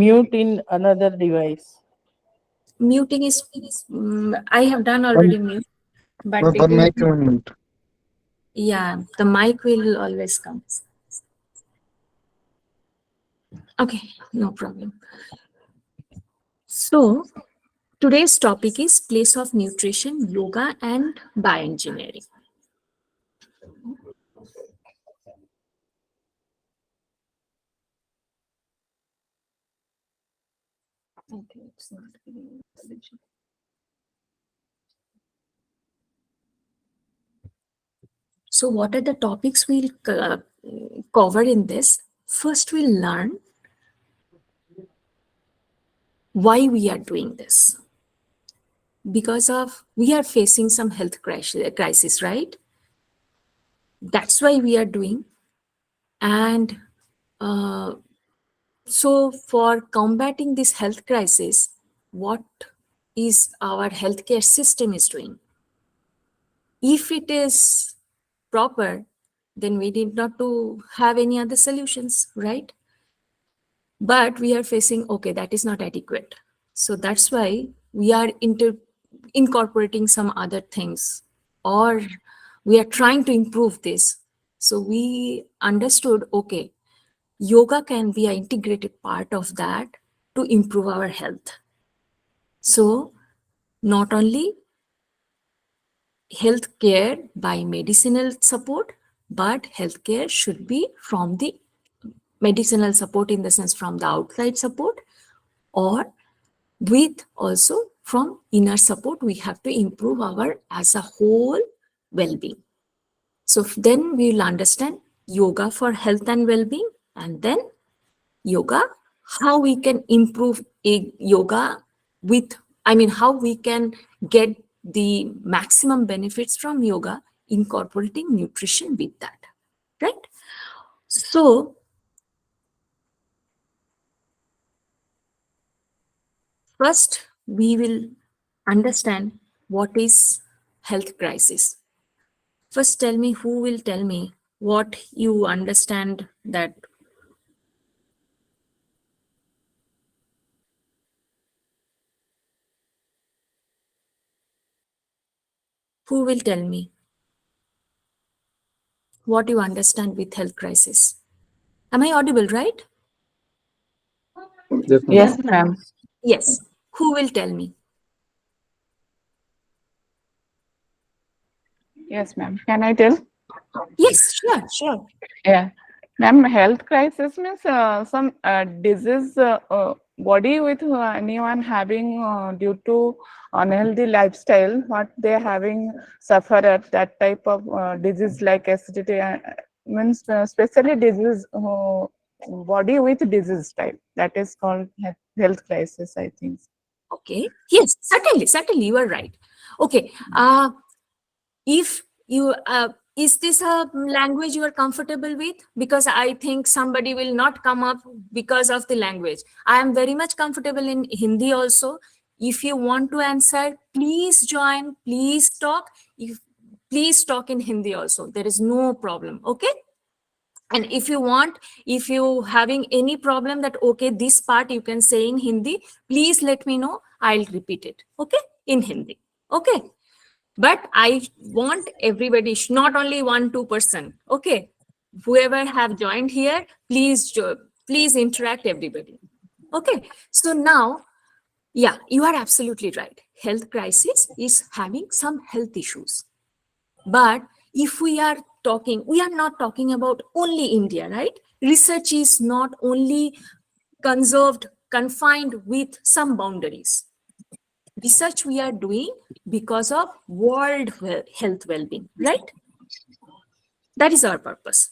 mute in another device. Muting is, I have done already mute, but it One will, mic, 1 minute. yeah, the mic will always come. Okay, no problem. So today's topic is place of nutrition, yoga, and bioengineering. Okay, it's not giving solution. So what are the topics we'll cover in this? First, we'll learn why we are doing this. Because of we are facing some health crisis, right? That's why we are doing. And so for combating this health crisis, what is our healthcare system is doing? If it is proper, then we need not to have any other solutions, right? But we are facing, okay, that is not adequate. So that's why we are incorporating some other things, or we are trying to improve this. So we understood, okay, yoga can be an integrated part of that to improve our health. So not only healthcare by medicinal support, but healthcare should be from the medicinal support, in the sense from the outside support, or with also from inner support. We have to improve our as a whole well-being. So then we will understand yoga for health and well-being, and then yoga, how we can improve yoga with, how we can get the maximum benefits from yoga, incorporating nutrition with that, right? So first, we will understand what is health crisis. First, tell me, who will tell me what you understand that? Who will tell me what you understand with health crisis? Am I audible, right? Yes, ma'am. Yes. Who will tell me? Yes, ma'am. Can I tell? Yes, sure. Yeah. Ma'am, health crisis means some disease body with anyone having due to unhealthy lifestyle, what they are having suffered that type of disease like acidity, means especially disease body with disease type, that is called health crisis, I think. Okay. Yes, certainly, you are right. Okay. If you is this a language you are comfortable with? Because I think somebody will not come up because of the language. I am very much comfortable in Hindi also. If you want to answer, please join, please talk. Please talk in Hindi also. There is no problem. Okay. And if you want, if you having any problem that, okay, this part you can say in Hindi, please let me know. I'll repeat it. Okay. In Hindi. Okay. But I want everybody, not only 1-2%. Okay. Whoever have joined here, please interact everybody. Okay. So now, yeah, you are absolutely right. Health crisis is having some health issues. But if we are not talking about only India, right? Research is not only confined with some boundaries. Research we are doing because of world health well-being, right? That is our purpose.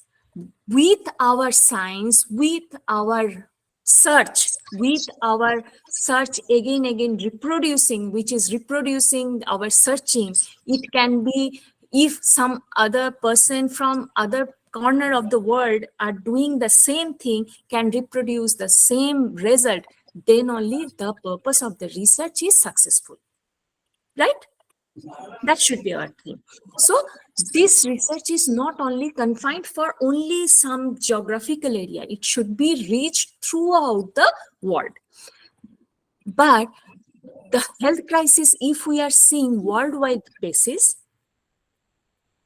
With our science, with our search again reproducing, which is reproducing our searching. It can be, if some other person from other corner of the world are doing the same thing, can reproduce the same result, then only the purpose of the research is successful, right? That should be our thing. So this research is not only confined for only some geographical area. It should be reached throughout the world. But the health crisis, if we are seeing worldwide basis,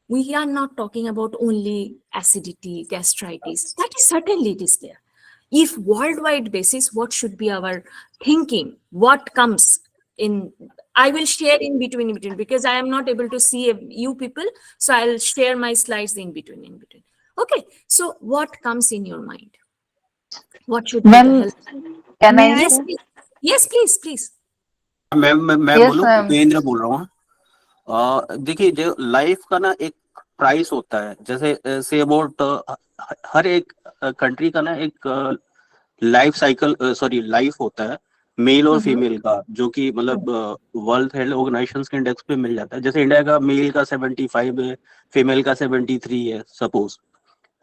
we are not talking about only acidity, gastritis. That is certainly it is there. If worldwide basis, what should be our thinking? What comes in? I will share in between, because I am not able to see you people. So I'll share my slides in between. Okay. So what comes in your mind? What should be the Ma'am, health? can I Yes, say? please. Yes, please. मैं Yes, बोलूं, ma'am. Upendra बोल रहा हूँ। देखिए, जो life का ना एक प्राइस होता है, जैसे से अबाउट हर एक कंट्री का ना एक लाइफ साइकिल, सॉरी लाइफ होता है, मेल और फीमेल का, जो कि मतलब वर्ल्ड हेल्थ ऑर्गेनाइजेशन के इंडेक्स पे मिल जाता है। जैसे इंडिया का मेल का 75 है, फीमेल का 73 है सपोज,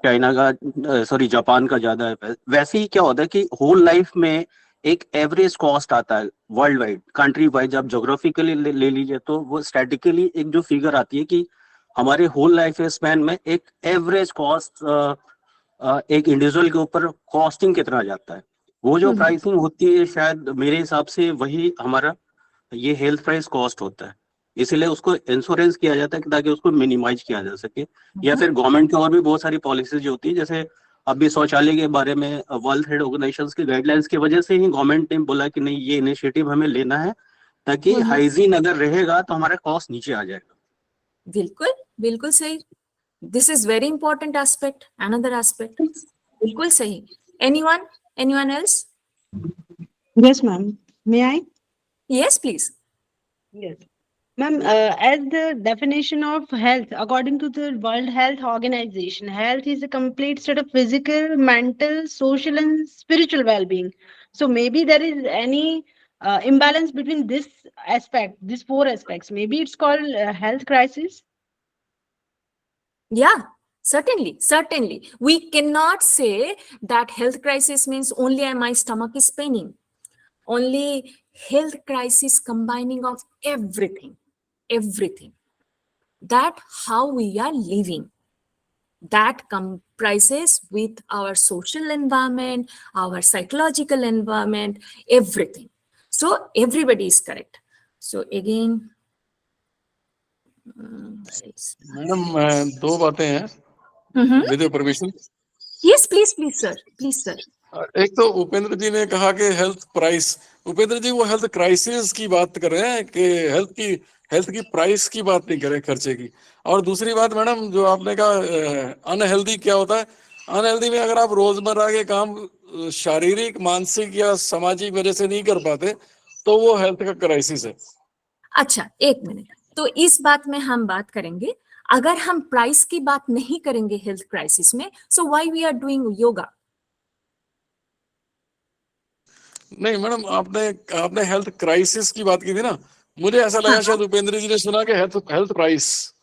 चाइना का सॉरी जापान का ज्यादा है। वैसे ही क्या होता है कि होल लाइफ में एक एवरेज कॉस्ट आता है वर्ल्ड वाइड, कंट्री वाइज। आप जोग्राफिकली ले लीजिए तो वो स्टैटिकली एक जो फिगर आती है कि हमारे होल लाइफ स्पैन में एक एवरेज कॉस्ट एक इंडिविजुअल के ऊपर कॉस्टिंग कितना जाता है, वो जो प्राइसिंग होती है, शायद मेरे हिसाब से वही हमारा ये हेल्थ प्राइस कॉस्ट होता है। इसीलिए उसको इंश्योरेंस किया जाता है ताकि उसको मिनिमाइज किया जा सके। या फिर गवर्नमेंट की और भी बहुत सारी पॉलिसीज होती है, जैसे अभी शौचालय के बारे में वर्ल्ड हेल्थ ऑर्गेनाइजेशन की गाइडलाइंस की वजह से ही गवर्नमेंट ने बोला कि नहीं, ये इनिशिएटिव हमें लेना है ताकि हाइजीन अगर रहेगा तो हमारा कॉस्ट नीचे आ जाएगा। बिल्कुल, बिल्कुल सही। This is very important aspect. Another aspect. बिल्कुल सही. Anyone else? Yes, ma'am. May I? Yes, please. Yes. Ma'am, as the definition of health, according to the World Health Organization, health is a complete state of physical, mental, social, and spiritual well-being. So maybe there is any imbalance between this aspect, these four aspects. Maybe it's called health crisis. Yeah, certainly. We cannot say that health crisis means only my stomach is paining. Only health crisis combining of everything. That how we are living. That comprises with our social environment, our psychological environment, everything. So everybody is correct. So again, madam दो बातें हैं with your permission. yes, please, sir. एक तो उपेंद्र जी ने कहा कि health price, Upendra जी वो health crisis की बात कर रहे हैं कि हेल्थ की प्राइस की बात नहीं कर रहे, खर्चे की। और दूसरी बात मैडम जो आपने कहा अनहेल्दी क्या होता है, अनहेल्दी में अगर आप रोजमर्रा के काम शारीरिक, मानसिक या सामाजिक वजह से नहीं कर पाते तो वो हेल्थ का क्राइसिस है। अच्छा, एक मिनट, तो इस बात में हम बात करेंगे। अगर हम प्राइस की बात नहीं करेंगे हेल्थ क्राइसिस में, so why we are doing yoga? नहीं मैडम, आपने हेल्थ क्राइसिस की बात की थी ना, मुझे ऐसा लगा शायद उपेंद्र जी ने सुना कि हेल्थ प्राइस,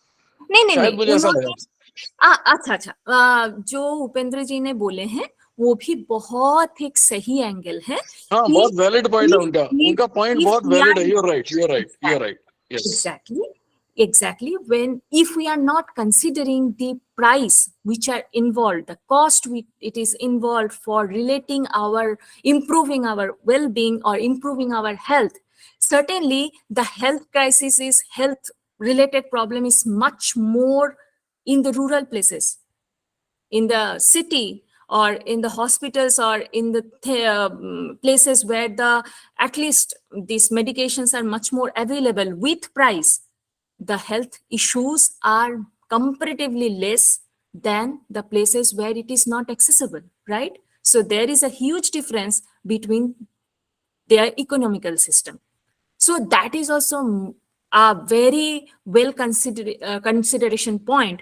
नहीं, मुझे ऐसा लगा। अच्छा, जो उपेंद्र जी ने बोले हैं वो भी बहुत एक सही एंगल है। हाँ, बहुत वैलिड पॉइंट है उनका पॉइंट बहुत वैलिड है। You are right. Exactly. When if we are not considering the price which are involved, the cost it is involved for improving our well-being or improving our health, certainly the health crisis is health related problem is much more in the rural places, in the city, or in the hospitals, or in the places where at least these medications are much more available with price. The health issues are comparatively less than the places where it is not accessible, right? So there is a huge difference between their economical system. So that is also a very well consideration point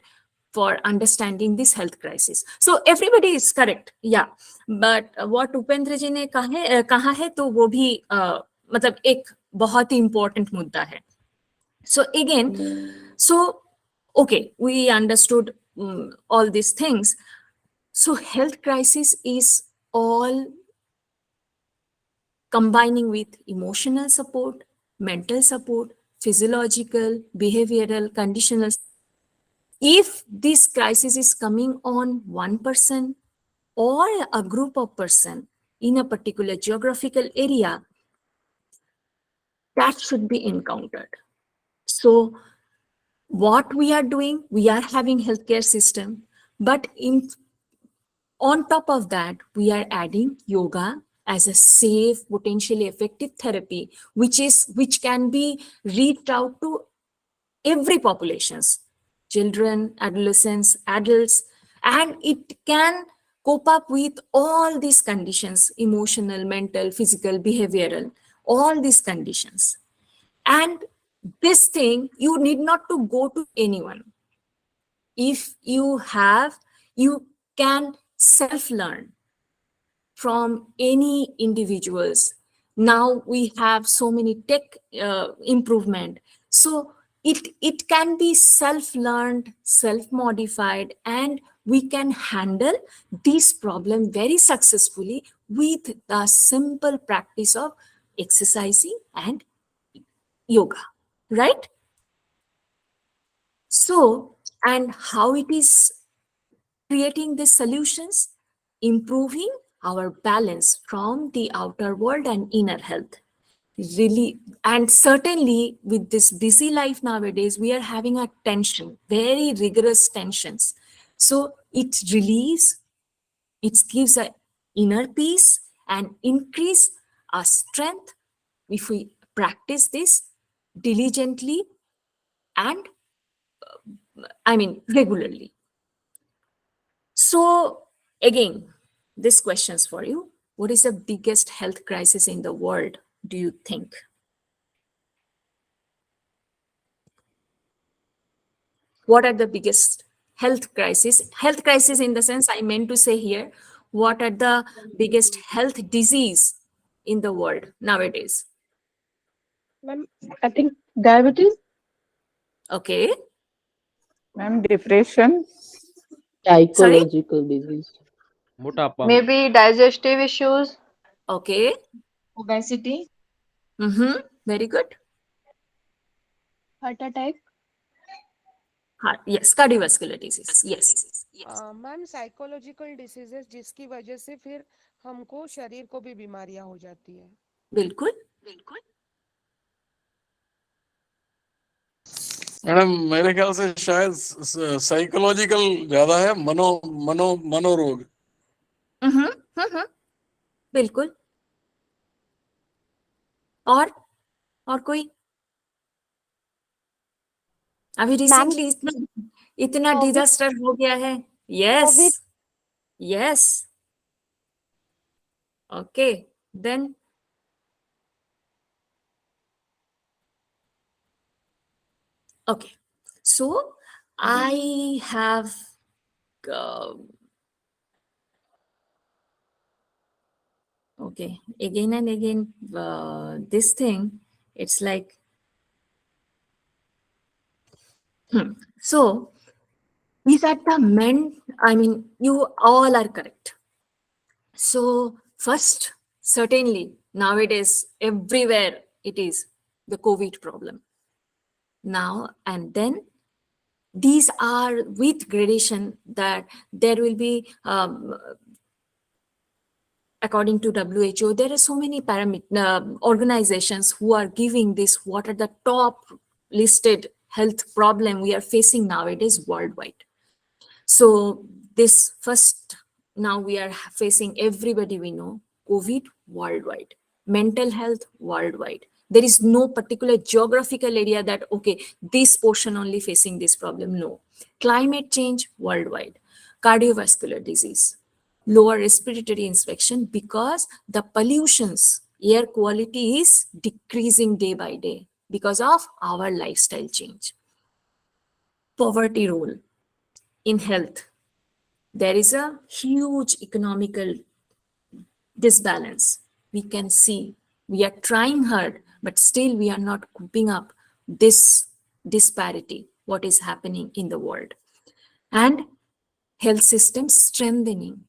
for understanding this health crisis. So everybody is correct, yeah. But what Upendra ji ने कहा है तो वो भी मतलब एक बहुत ही important मुद्दा है. So again, okay, we understood all these things. So health crisis is all combining with emotional support, mental support, physiological, behavioral, conditional. If this crisis is coming on one person or a group of person, in a particular geographical area, that should be encountered. So what we are doing, we are having healthcare system, but on top of that, we are adding yoga as a safe, potentially effective therapy, which can be reached out to every populations, children, adolescents, adults, and it can cope up with all these conditions, emotional, mental, physical, behavioral, all these conditions. And this thing, you need not to go to anyone. If you have, you can self-learn from any individuals. Now we have so many tech improvement. So it can be self-learned, self-modified, and we can handle this problem very successfully with the simple practice of exercising and yoga, right? So, and how it is creating these solutions, improving our balance from the outer world and inner health. Really, and certainly with this busy life nowadays, we are having a tension, very rigorous tensions. So it relieves, it gives a inner peace and increase our strength if we practice this diligently and regularly. So again, this question's for you. What is the biggest health crisis in the world, do you think? What are the biggest health crisis? Health crisis in the sense I meant to say here, what are the biggest health disease in the world nowadays? Ma'am, I think diabetes. Okay, Ma'am, depression. sorry? Psychological disease. मोटापा Maybe digestive issues, Okay. obesity, Very good. heart attack. Yes, cardiovascular disease. Yes. Ma'am psychological diseases जिसकी वजह से फिर हमको शरीर को भी बीमारियां हो जाती है बिल्कुल. मैडम मेरे ख्याल से शायद साइकोलॉजिकल ज्यादा है, मनोरोग। बिल्कुल. और कोई? अभी रिसेंटली इतना डिजास्टर हो गया है. Yes. Okay, then okay, so I have okay, again and again this thing, it's like so these are the men, you all are correct. So first, certainly nowadays everywhere it is the COVID problem now, and then these are with gradation that there will be according to WHO, there are so many organizations who are giving this, what are the top listed health problem we are facing nowadays worldwide. So this first, now we are facing, everybody we know, COVID worldwide, mental health worldwide. There is no particular geographical area that, okay, this portion only facing this problem. No. Climate change worldwide, cardiovascular disease, lower respiratory infection, because the pollutions, air quality is decreasing day by day because of our lifestyle change. Poverty role in health. There is a huge economical disbalance. We can see we are trying hard, but still we are not coping up this disparity, what is happening in the world. And health systems strengthening,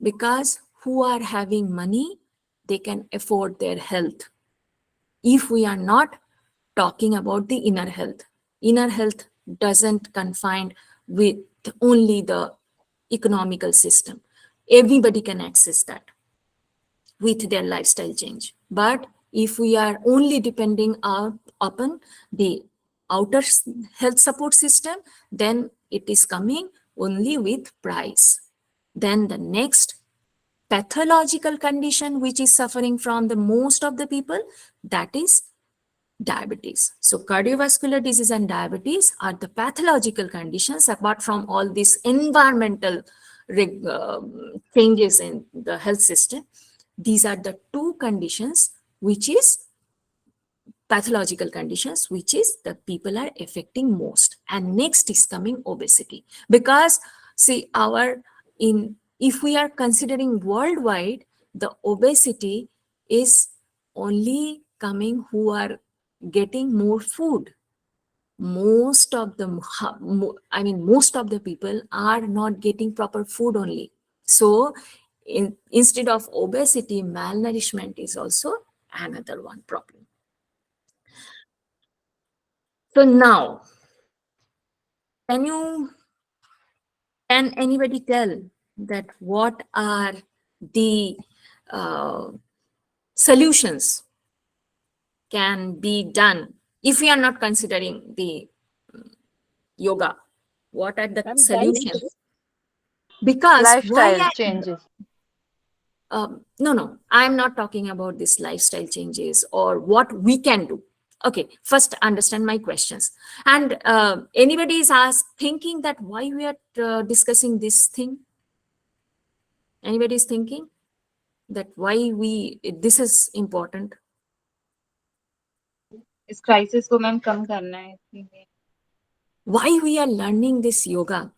because who are having money, they can afford their health. If we are not talking about the inner health doesn't confine with only the economical system. Everybody can access that. with their lifestyle change. But if we are only depending upon the outer health support system, then it is coming only with price. Then the next pathological condition which is suffering from the most of the people, that is diabetes. So cardiovascular disease and diabetes are the pathological conditions, apart from all these environmental changes in the health system. These are the two conditions which is pathological conditions which is the people are affecting most. And next is coming obesity, because see, if we are considering worldwide, the obesity is only coming who are getting more food. Most of the most of the people are not getting proper food only. So instead of obesity, malnourishment is also another one problem. So now, can anybody tell that what are the solutions can be done if we are not considering the yoga? What are the solutions? Because Lifestyle changes. no, I'm not talking about this lifestyle changes or what we can do. Okay, first understand my questions. And anybody is thinking that why we are discussing this thing? Anybody is thinking that why this is important? इस crisis को ma'am कम करना है इसलिए. Why we are learning this yoga,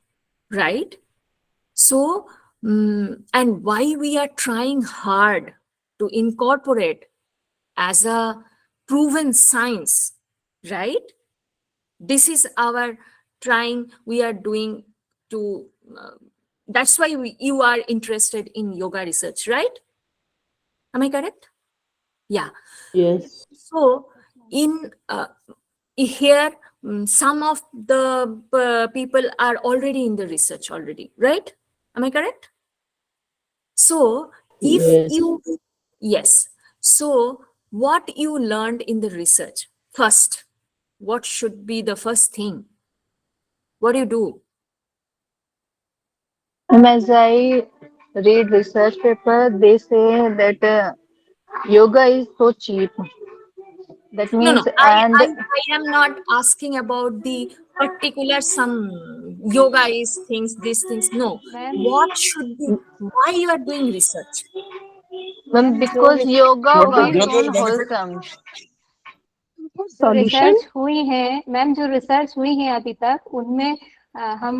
right? So, and why we are trying hard to incorporate as a proven science, right? This is our trying, we are doing to, that's why you are interested in yoga research, right? Am I correct? Yeah. Yes. So in here, some of the people are already in the research already, right? Am I correct? So if Yes. yes. So what you learned in the research, first, what should be the first thing? What do you do? As I read research paper, they say that yoga is so cheap. That No, means, I and am not asking about the particular some yoga is things, these things. No, what should be, why you are doing research? because yoga What the works general on benefit? wholesome. जो research हुई है ma'am, जो research हुई है अभी तक, उनमें हम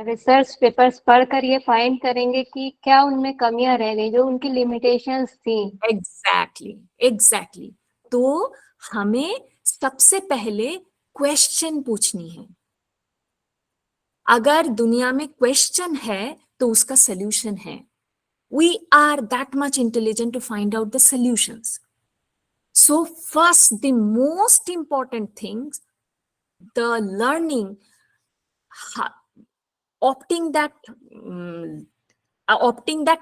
रिसर्च पेपर्स पढ़कर ये फाइंड करेंगे कि क्या उनमें कमियां रह गई जो उनकी लिमिटेशंस थी. एग्जैक्टली. तो हमें सबसे पहले क्वेश्चन पूछनी है. अगर दुनिया में क्वेश्चन है तो उसका सॉल्यूशन है. We are that much intelligent to find out the solutions. So first, the most important things, the learning, opting that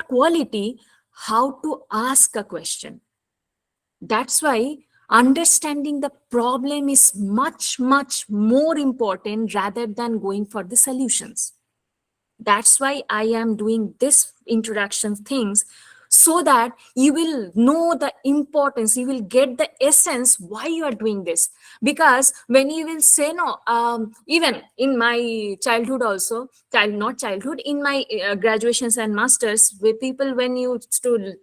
quality, how to ask a question. That's why understanding the problem is much, much more important rather than going for the solutions. That's why I am doing this introduction things, so that you will know the importance, you will get the essence why you are doing this. Because when you will say no, even in my childhood also, not childhood, in my graduations and masters, with people, when you stood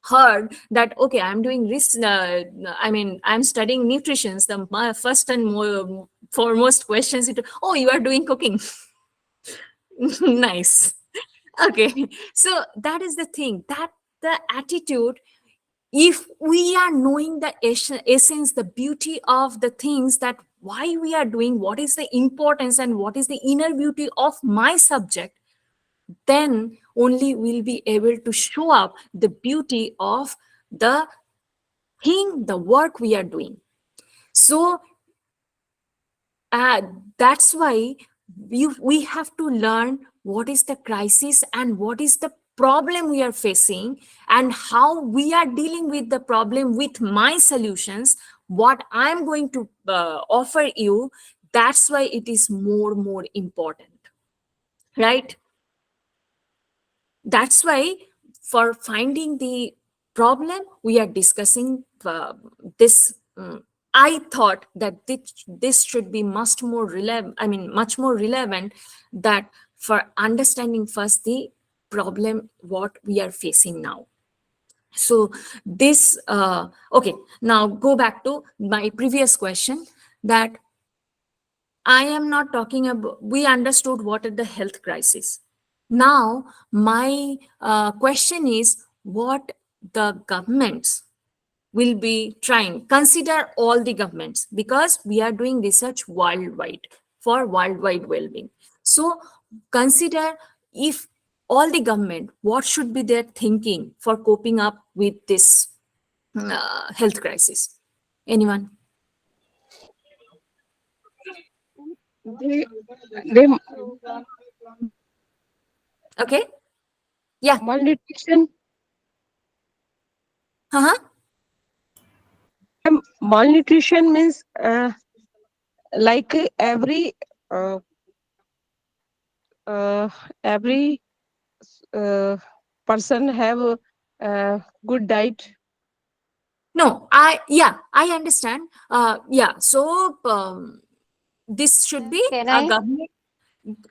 heard that okay, I'm doing this, I'm studying nutrition, my first and foremost questions, oh, you are doing cooking. Nice. Okay, so that is the thing, that the attitude, if we are knowing the essence, the beauty of the things, that why we are doing, what is the importance and what is the inner beauty of my subject, then only we'll be able to show up the beauty of the thing, the work we are doing. So that's why we have to learn what is the crisis and what is the problem we are facing and how we are dealing with the problem with my solutions, what I'm going to offer you, that's why it is more important, right? That's why for finding the problem, we are discussing this. I thought that this should be much more relevant. I mean, much more relevant that for understanding first the problem what we are facing now. So this okay. Now go back to my previous question that I am not talking about. We understood what is the health crisis. Now, my question is what the governments will be trying. Consider all the governments because we are doing research worldwide for worldwide well-being. So, consider if all the government, what should be their thinking for coping up with this health crisis? Anyone? They Okay. Yeah. malnutrition. Uh-huh. Malnutrition means like uh, every uh, person have a good diet. No, I understand. Yeah, so this should be Can a I? government.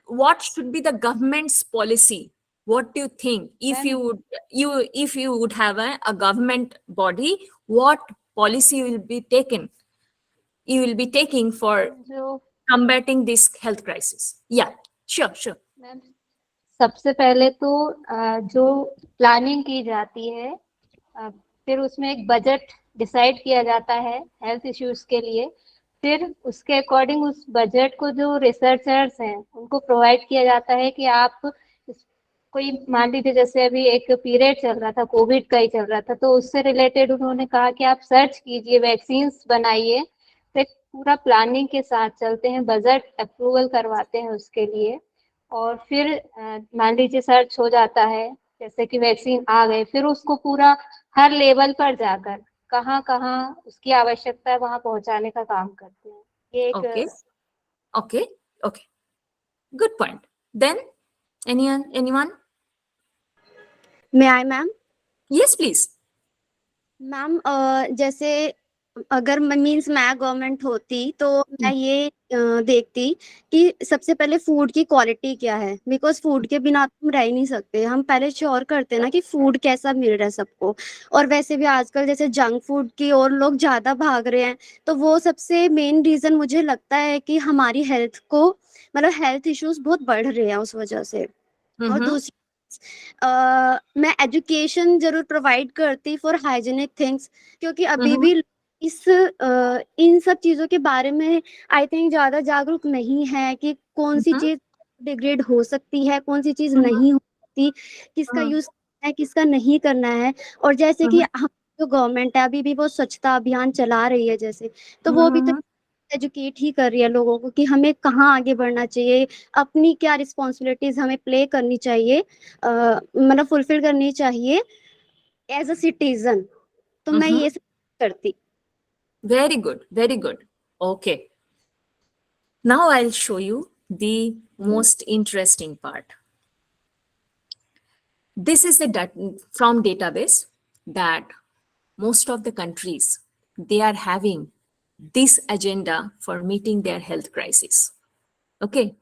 What should be the government's policy? What do you think? If Ma'am, you would have a government body, what policy will be taken? You will be taking for जो combating this health crisis. Yeah, sure. Ma'am सबसे पहले तो जो planning की जाती है फिर उसमें एक बजट डिसाइड किया जाता है हेल्थ इश्यूज के लिए, फिर उसके अकॉर्डिंग उस बजट को जो रिसर्चर्स हैं उनको प्रोवाइड किया जाता है कि आप कोई मान लीजिए जैसे अभी एक पीरियड चल रहा था, कोविड का ही चल रहा था, तो उससे रिलेटेड उन्होंने कहा कि आप सर्च कीजिए, वैक्सीन्स बनाइए। तो एक पूरा प्लानिंग के साथ चलते हैं, बजट अप्रूवल करवाते हैं उसके लिए, और फिर मान लीजिए सर्च हो जाता है, जैसे कि वैक्सीन आ गए, फिर उसको पूरा हर लेवल पर जाकर कहाँ कहाँ उसकी आवश्यकता है वहां पहुंचाने का काम करते हैं। ये एक Okay. Good point. Then anyone? May I, ma'am? Yes, please. Ma'am जैसे अगर मीन्स मैं गवर्नमेंट होती तो मैं ये देखती कि सबसे पहले फूड की क्वालिटी क्या है, बिकॉज फूड के बिना तो हम रह ही नहीं सकते। हम पहले श्योर करते हैं ना कि फूड कैसा मिल रहा है सबको। और वैसे भी आजकल जैसे जंक फूड की और लोग ज्यादा भाग रहे हैं, तो वो सबसे मेन रीजन मुझे लगता है कि हमारी हेल्थ को मतलब हेल्थ इश्यूज बहुत बढ़ रहे हैं उस वजह से। और दूसरी मैं एजुकेशन जरूर प्रोवाइड करती फॉर हाइजीनिक थिंग्स, क्योंकि अभी भी इन सब चीजों के बारे में आई थिंक ज्यादा जागरूक नहीं है कि कौन सी चीज डिग्रेड हो सकती है, कौन सी चीज नहीं हो सकती, किसका यूज करना है, किसका नहीं करना है। और जैसे कि हम जो गवर्नमेंट है अभी भी वो स्वच्छता अभियान चला रही है जैसे, तो वो भी तो एजुकेट ही कर रही है लोगों को कि हमें कहाँ आगे बढ़ना चाहिए, अपनी क्या रिस्पॉन्सिबिलिटीज हमें प्ले करनी चाहिए, मतलब फुलफिल करनी चाहिए एज अ सिटीजन। तो मैं ये सब करती। Very good. Okay. Now I'll show you the most interesting part. This is from database that most of the countries, they are having this agenda for meeting their health crisis. Okay.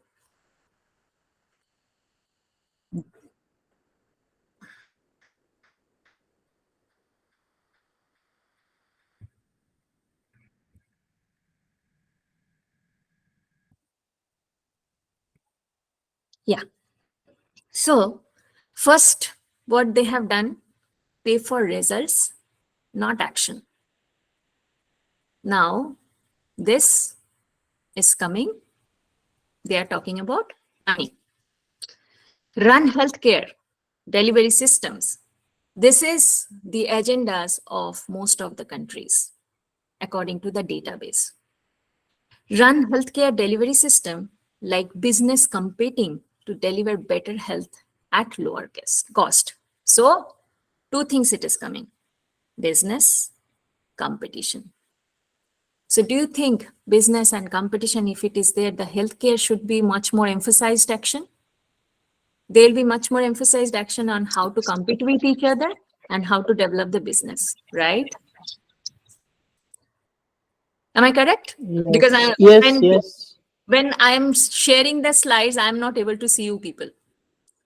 Yeah. So first, what they have done, pay for results, not action. Now, this is coming. They are talking about money. Run healthcare, delivery systems. This is the agendas of most of the countries, according to the database. Run healthcare delivery system like business competing to deliver better health at lower cost. So two things it is coming: business, competition. So do you think business and competition, if it is there, the healthcare should be much more emphasized action? There'll be much more emphasized action on how to compete with each other and how to develop the business, right? Am I correct? Because Yes. when I am sharing the slides, I'm not able to see you people.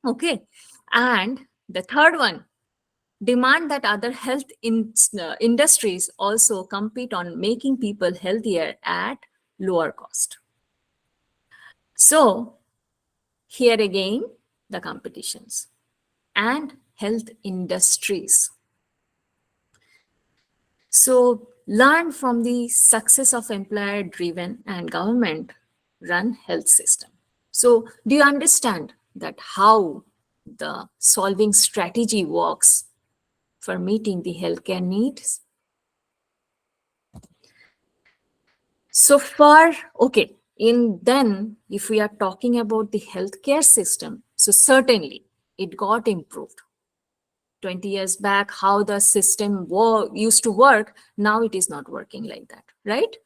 Okay. And the third one, demand that other health industries also compete on making people healthier at lower cost. So here again, the competitions and health industries. So learn from the success of employer-driven and government-run health system. So do you understand that how the solving strategy works for meeting the healthcare needs? So far, okay, then if we are talking about the healthcare system, so certainly it got improved. 20 years back, how the system used to work, now it is not working like that, right?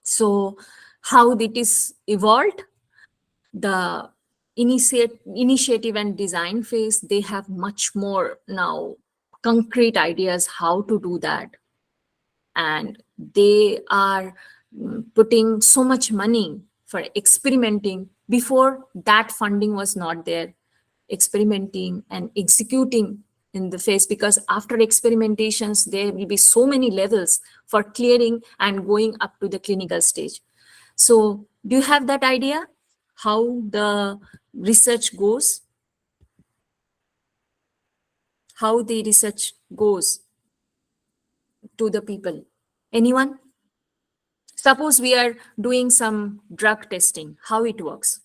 So how it is evolved, the initiative and design phase, they have much more now concrete ideas how to do that. And they are putting so much money for experimenting. Before, that funding was not there. Experimenting and executing in the phase, because after experimentations, there will be so many levels for clearing and going up to the clinical stage. So do you have that idea how the research goes? How the research goes to the people? Anyone? Suppose we are doing some drug testing, how it works?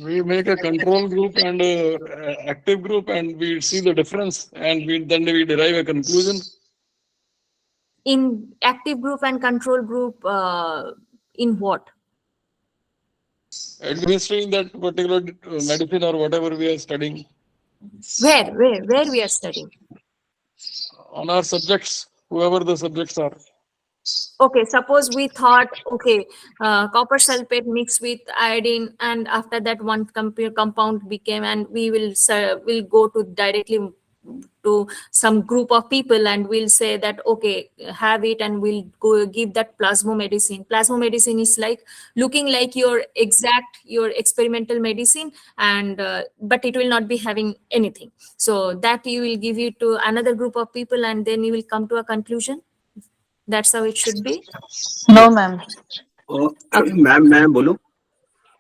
We make a control group and active group, and we see the difference, and then we derive a conclusion. In active group and control group, in what? Administering that particular medicine or whatever we are studying. Where we are studying? On our subjects, whoever the subjects are. Okay, suppose we thought, okay, copper sulfate mixed with iodine, and after that one compound became, and we will go to directly to some group of people and we'll say that, okay, have it, and we'll go give that plasma medicine. Plasma medicine is like looking like your experimental medicine, and but it will not be having anything. So that you will give it to another group of people, and then you will come to a conclusion. That's how it should be. No, ma'am. Ma'am बोलूं?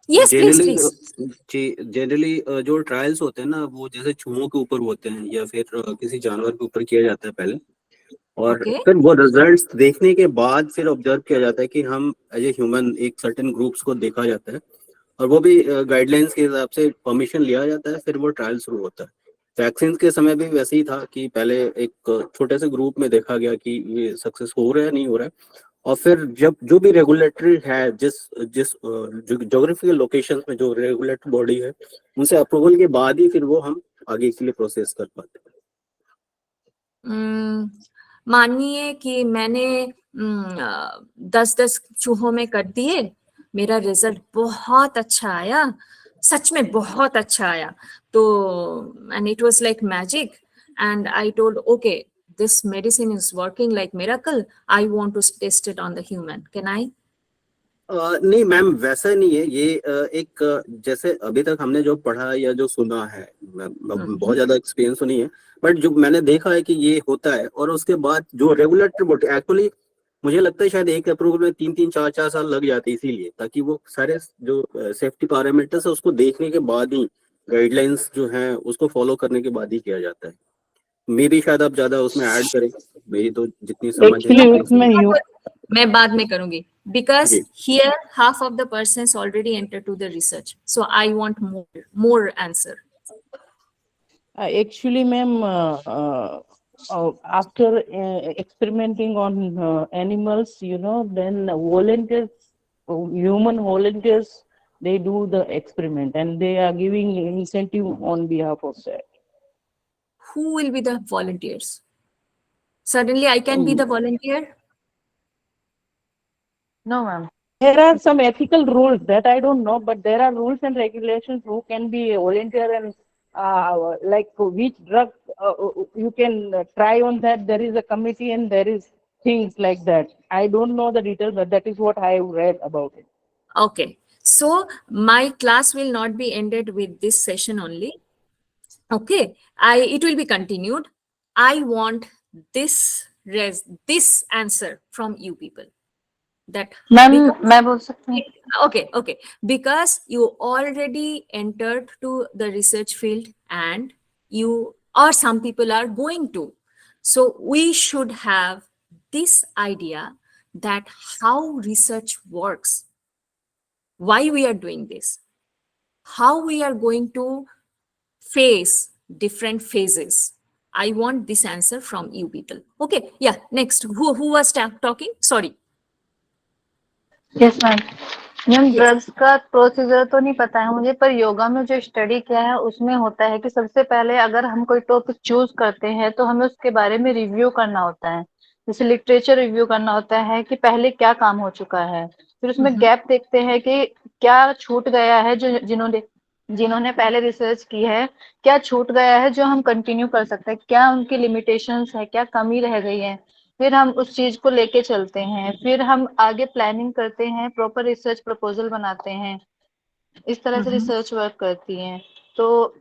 Yes, please. Generally जो trials होते हैं ना, वो जैसे चूहों के ऊपर होते हैं या फिर किसी जानवर के ऊपर किया जाता है पहले, और फिर वो रिजल्ट्स देखने के बाद फिर ऑब्जर्व किया जाता है कि हम एज ए ह्यूमन एक सर्टेन ग्रुप्स को देखा जाता है, और वो भी गाइडलाइंस के हिसाब से परमिशन लिया जाता है, फिर वो ट्रायल शुरू होता है। वैक्सीन के समय भी वैसे ही था कि पहले एक छोटे से ग्रुप में देखा गया कि ये सक्सेस हो रहा है नहीं हो रहा है, और फिर जब जो भी रेगुलेटरी है, जिस ज्योग्राफिकल लोकेशन में जो रेगुलेटरी बॉडी है, उनसे अप्रूवल के बाद ही फिर वो हम आगे के लिए प्रोसेस कर पाते हैं। मानिए कि मैंने 10 चूहों में कर दिए, मेरा रिजल्ट बहुत अच्छा आया, सच में बहुत अच्छा आया, तो and it was like magic, and I told, okay, this medicine is working like miracle, I want to test it on the human, can I? नहीं मैम, वैसा नहीं है ये। एक जैसे अभी तक हमने जो पढ़ा या जो सुना है, बहुत ज्यादा एक्सपीरियंस तो नहीं है, बट जो मैंने देखा है कि ये होता है, और उसके बाद जो रेगुलेटरी बॉडी, एक्चुअली मुझे लगता है शायद एक अप्रूवल में 3-3, 4-4 साल लग जाते हैं, इसीलिए ताकि वो सारे जो सेफ्टी पैरामीटर्स है उसको देखने के बाद ही, गाइडलाइंस जो हैं उसको फॉलो करने के बाद ही किया जाता है। मे भी शायद आप ज्यादा उसमें ऐड करें, मेरी तो जितनी समझ है मैं बाद में करूंगी, because here half of the persons already entered to the research, so I want more answer. Actually, ma'am, after experimenting on animals, then volunteers human volunteers, they do the experiment and they are giving incentive on behalf of that. Who will be the volunteers? Suddenly I can be the volunteer? No, ma'am. There are some ethical rules that I don't know, but there are rules and regulations who can be a volunteer and like for which drug you can try on that. There is a committee and there is things like that. I don't know the details, but that is what I read about it. Okay. So my class will not be ended with this session only. Okay. It will be continued. I want this answer from you people. That ma'am because- मैं बोल सकती हूँ? okay, because you already entered to the research field and you or some people are going to, so we should have this idea that how research works, why we are doing this, how we are going to face different phases. I want this answer from you people. Okay, yeah, next. Who was talking? Sorry. Yes ma'am. Ma'am Yes. Drugs का procedure तो नहीं पता है मुझे, पर योगा में जो study किया है उसमें होता है कि सबसे पहले अगर हम कोई टॉपिक चूज करते हैं तो हमें उसके बारे में रिव्यू करना होता है, जैसे लिटरेचर रिव्यू करना होता है कि पहले क्या काम हो चुका है, फिर उसमें गैप देखते हैं कि क्या छूट गया है, जो जिन्होंने पहले रिसर्च की है क्या छूट गया है जो हम कंटिन्यू कर सकते हैं, क्या उनकी लिमिटेशंस है, क्या कमी रह गई है, फिर हम उस चीज को लेके चलते हैं, फिर हम आगे प्लानिंग करते हैं, प्रॉपर रिसर्च प्रपोजल बनाते हैं। इस तरह से रिसर्च वर्क करती है। तो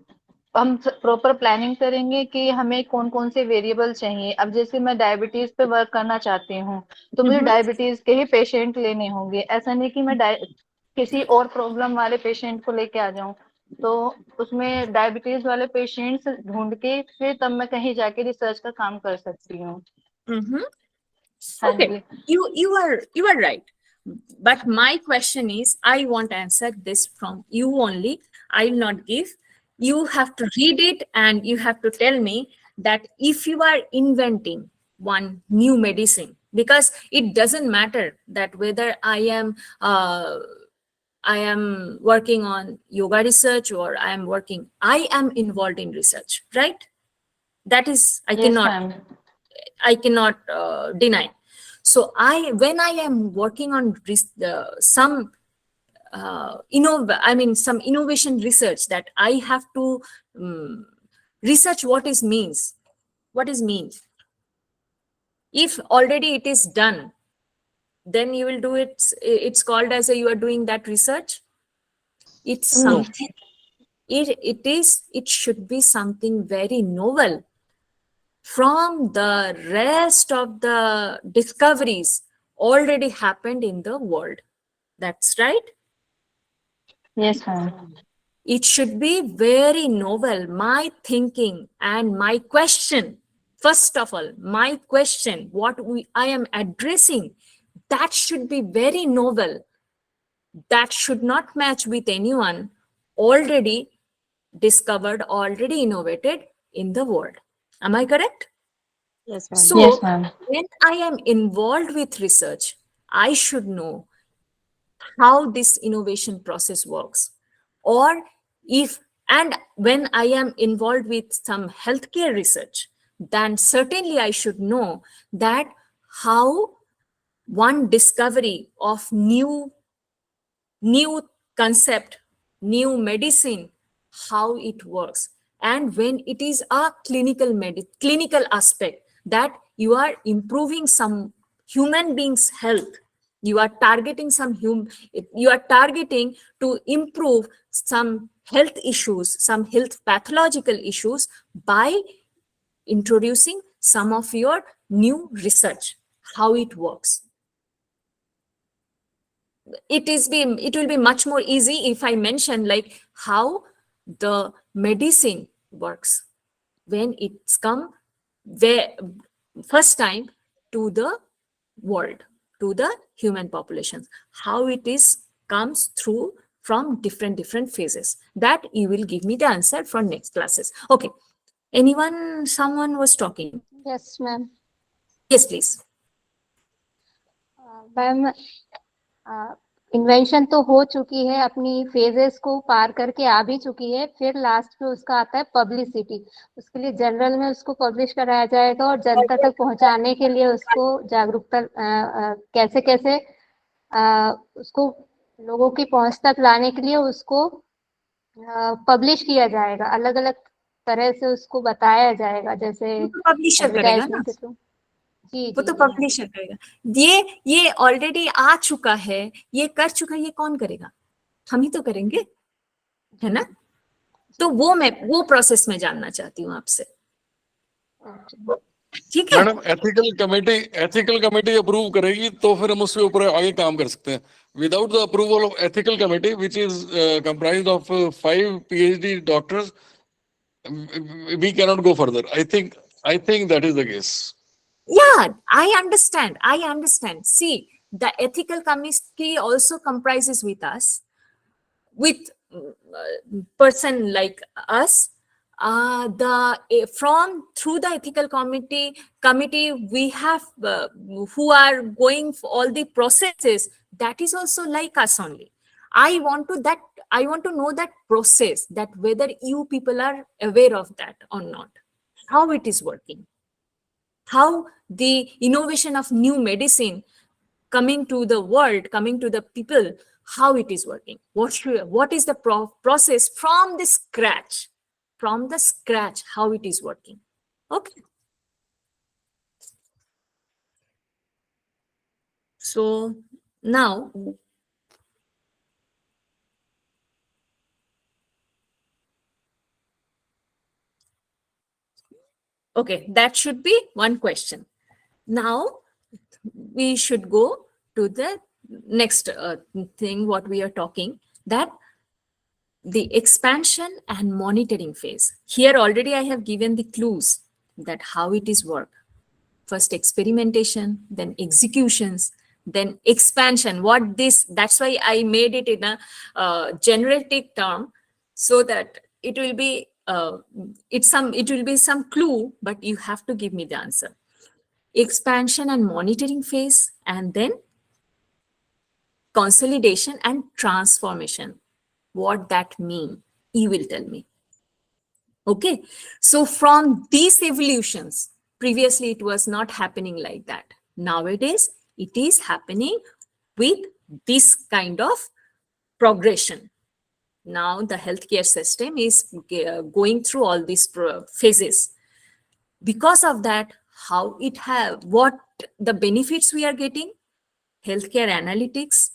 हम प्रॉपर प्लानिंग करेंगे कि हमें कौन कौन से वेरिएबल चाहिए। अब जैसे मैं डायबिटीज पे वर्क करना चाहती हूँ तो मुझे डायबिटीज के ही पेशेंट लेने होंगे, ऐसा नहीं कि मैं किसी और प्रॉब्लम वाले पेशेंट को लेके आ जाऊं। तो उसमें डायबिटीज वाले पेशेंट्स ढूंढ के फिर तब मैं कहीं जाके रिसर्च का काम कर सकती हूँ। Okay, you are right, but my question is, I want to answer this from you only. I will not give. You have to read it and you have to tell me that if you are inventing one new medicine, because it doesn't matter that whether I am working on yoga research or I am involved in research, right? That is, I cannot deny. So when I am working on some some innovation research, that I have to research what is means. If already it is done, then you will do it. It's called as you are doing that research. It's something. It should be something very novel from the rest of the discoveries already happened in the world. That's right? Yes, ma'am. It should be very novel. My thinking and my question, first of all, my question, I am addressing, that should be very novel. That should not match with anyone already discovered, already innovated in the world. Am I correct? Yes, ma'am. So Yes, ma'am. when I am involved with research, I should know how this innovation process works. Or when I am involved with some healthcare research, then certainly I should know that how one discovery of new concept, new medicine, how it works. And when it is a clinical aspect, that you are improving some human being's health, you are targeting to improve some health issues, some health pathological issues by introducing some of your new research, how it works. It will be much more easy if I mention like how the medicine works when it's come first time to the world, to the human populations, how it comes through from different phases. That you will give me the answer for next classes. Okay, someone was talking. Yes, ma'am. Yes, please. Ma'am, invention तो हो चुकी है, अपनी phases को पार करके आ भी चुकी है, फिर लास्ट पे उसका आता है पब्लिसिटी। उसके लिए जनरल में उसको पब्लिश कराया जाएगा और जनता तक पहुंचाने के लिए उसको जागरूकता कैसे कैसे उसको लोगों की पहुंच तक लाने के लिए उसको पब्लिश किया जाएगा, अलग अलग तरह से उसको बताया जाएगा, जैसे वो तो पब्लिशर करेगा ना, एडवर्टाइजमेंट के थ्रू। जी वो जी तो जी। पब्लिशर करेगा। ये ऑलरेडी आ चुका है, ये कर चुका है, ये कौन करेगा? हम ही तो करेंगे, है ना? तो मैं वो प्रोसेस में जानना चाहती हूँ आपसे, ठीक है? मैडम एथिकल कमेटी अप्रूव करेगी तो फिर हम उसके ऊपर आगे काम कर सकते हैं। Without the approval of ethical committee which is comprised of 5 PhD doctors, we cannot go further. I think that is the case. Yeah, I understand. See, the ethical committee also comprises with us, with person like us. Through the ethical committee we have who are going for all the processes, that is also like us only. I want to know that process, that whether you people are aware of that or not, how it is working, how the innovation of new medicine coming to the world, coming to the people, how it is working, what is the process from the scratch, how it is working. Okay, so now okay, that should be one question. Now we should go to the next thing what we are talking, that the expansion and monitoring phase. Here already I have given the clues that how it is work. First experimentation, then executions, then expansion. That's why I made it in a generative term, so that it will be it will be some clue, but you have to give me the answer. Expansion and monitoring phase, and then consolidation and transformation. What that mean, you will tell me. Okay, so from these evolutions, previously it was not happening like that. Nowadays it is happening with this kind of progression. Now the healthcare system is going through all these phases. Because of that, how it what the benefits we are getting, healthcare analytics.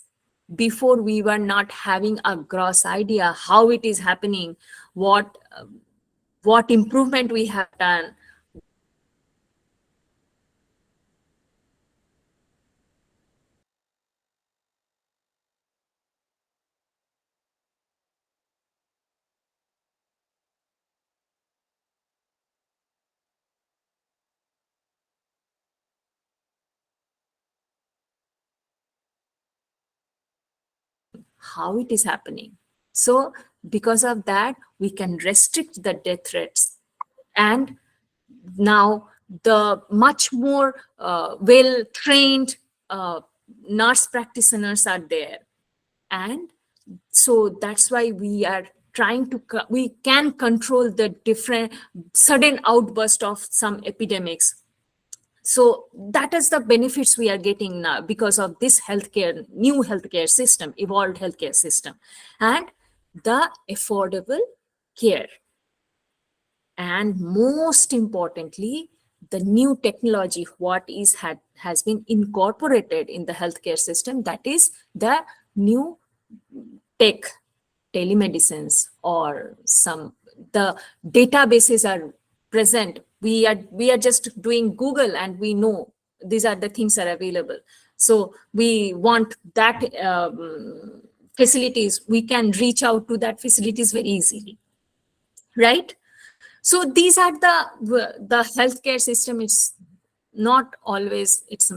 Before we were not having a gross idea how it is happening, what improvement we have done. How it is happening. So because of that, we can restrict the death rates. And now the much more well-trained nurse practitioners are there. And so that's why we are trying to, we can control the different sudden outburst of some epidemics. So that is the benefits we are getting now because of this new healthcare system, evolved healthcare system, and the affordable care. And most importantly, the new technology, what has been incorporated in the healthcare system, that is the new tech, telemedicines, or the databases are present. We are just doing Google and we know these are the things that are available. So we want that facilities, we can reach out to that facilities very easily, right? So these are the healthcare system is not always, it's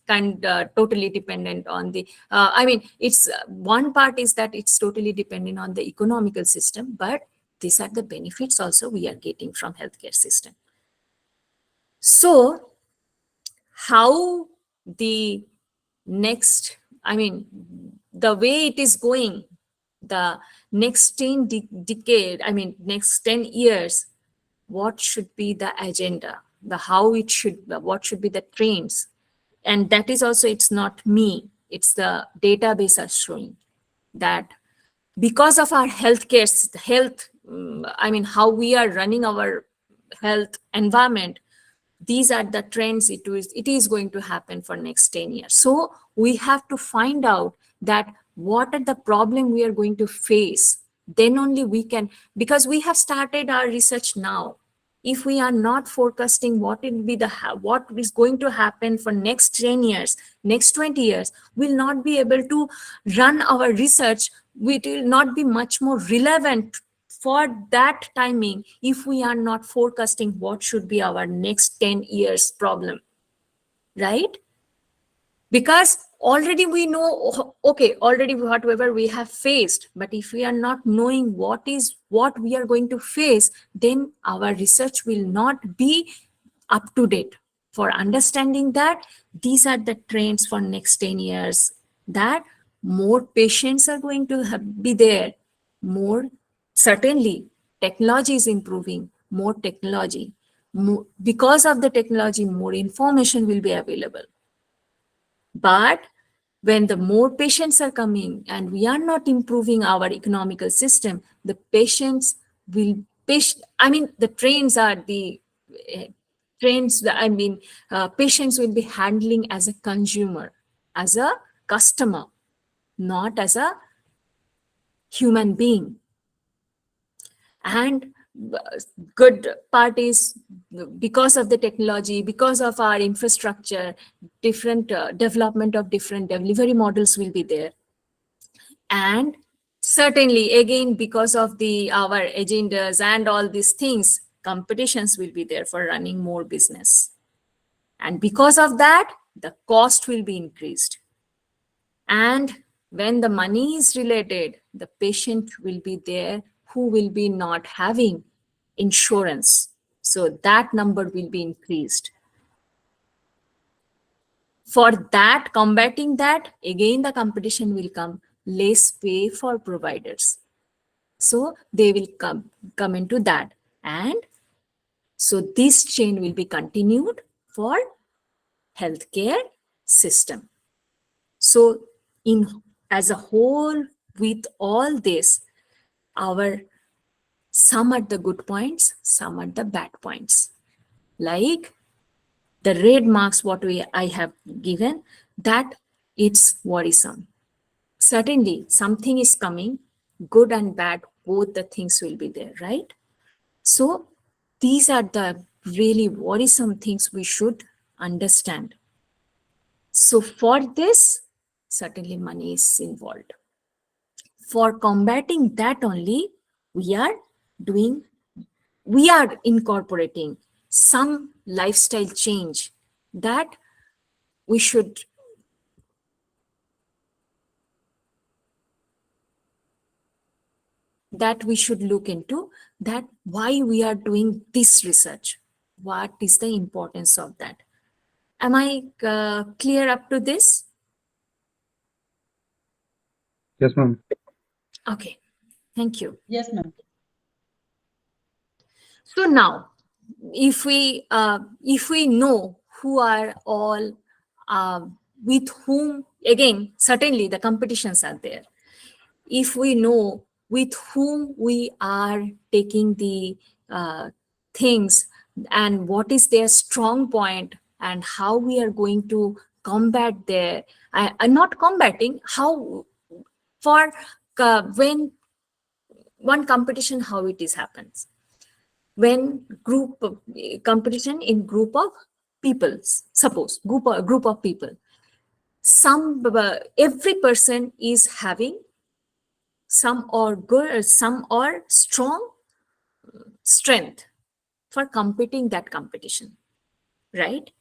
kind totally dependent on the I mean, it's one part is that it's totally dependent on the economical system, but these are the benefits also we are getting from healthcare system. So how the next I mean, the way it is going, the next 10 decade, I mean, next 10 years, what should be the agenda, the how it should, what should be the trends. And that is also, it's not me, it's the database are showing that because of our healthcare, I mean, how we are running our health environment, these are the trends it is going to happen for next 10 years. So we have to find out that what are the problem we are going to face. Then only we can, because we have started our research now. If we are not forecasting what will be what is going to happen for next 10 years, next 20 years, we'll not be able to run our research. It will not be much more relevant for that timing if we are not forecasting what should be our next 10 years problem, right? Because already we know, okay, already whatever we have faced, but if we are not knowing what we are going to face, then our research will not be up to date. For understanding that, these are the trends for next 10 years, that more patients are going to be there, more, certainly technology is improving, more technology, because of the technology, more information will be available. But when the more patients are coming and we are not improving our economical system, the patients will, I mean, the trends are the trends, I mean, patients will be handling as a consumer, as a customer, not as a human being. And good part is, because of the technology, because of our infrastructure, different development of different delivery models will be there. And certainly, again, because of our agendas and all these things, competitions will be there for running more business. And because of that, the cost will be increased. And when the money is related, the patient will be there who will be not having insurance. So that number will be increased. For that, combating that, again, the competition will come, less pay for providers. So they will come into that. And so this chain will be continued for healthcare system. So as a whole, with all this, some are the good points, some are the bad points. Like the red marks, I have given, that it's worrisome. Certainly, something is coming, good and bad, both the things will be there, right? So these are the really worrisome things we should understand. So for this, certainly money is involved. For combating that only, we are incorporating some lifestyle change that we should look into, that why we are doing this research, what is the importance of that. Am I clear up to this? Yes, ma'am. Okay, thank you. Yes, ma'am. So now, if we know who are all, with whom, again, certainly the competitions are there. If we know with whom we are taking the things and what is their strong point and how we are going to combat their, not combating, how, for when one competition, how it is happens. When competition in group of people, suppose group of people, every person is having some or good, some or strong strength for competing that competition, right?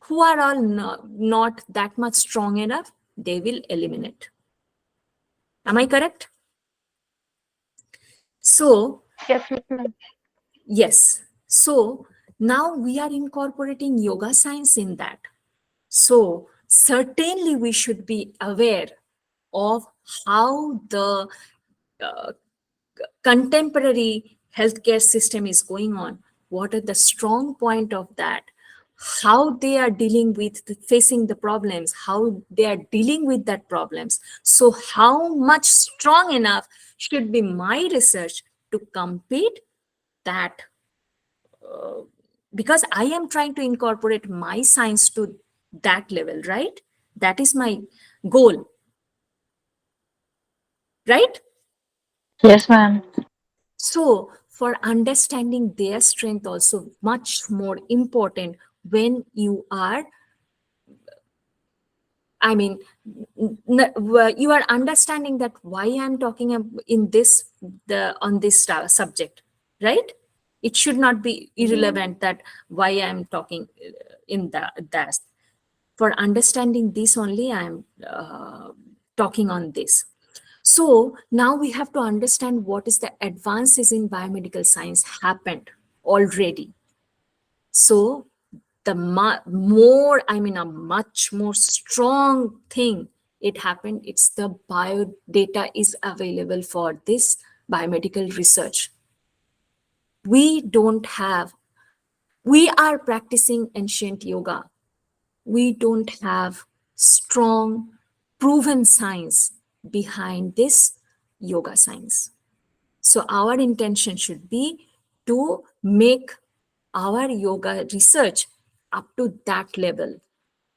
Who are all not that much strong enough, they will eliminate. Am I correct? So yes. So now we are incorporating yoga science in that. So certainly we should be aware of how the contemporary healthcare system is going on, what are the strong point of that, how they are dealing with facing the problems, how they are dealing with that problems. So how much strong enough should be my research to compete that, because I am trying to incorporate my science to that level, right? That is my goal, right? Yes, ma'am. So for understanding their strength also much more important when you are, I mean, you are understanding that why I'm talking in this, on this subject, right? It should not be irrelevant that why I'm talking in that. For understanding this only, I'm talking on this. So now we have to understand what is the advances in biomedical science happened already. So the more, I mean, a much more strong thing it happened, it's the bio data is available for this biomedical research. We are practicing ancient yoga. We don't have strong proven science behind this yoga science. So our intention should be to make our yoga research up to that level,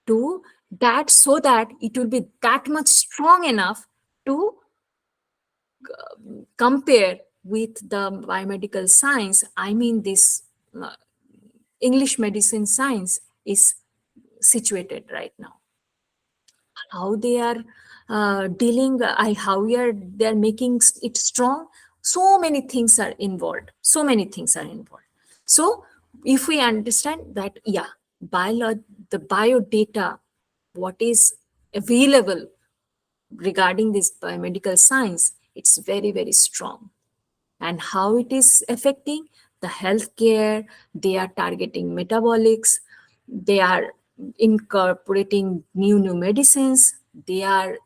to that, so that it will be that much strong enough to compare with the biomedical science. I mean, this English medicine science is situated right now. How they are dealing, how they're making it strong. So many things are involved. So many things are involved. So if we understand that, yeah, the bio data, what is available regarding this biomedical science, it's very, very strong. And how it is affecting the healthcare, they are targeting metabolics, they are incorporating new medicines, they are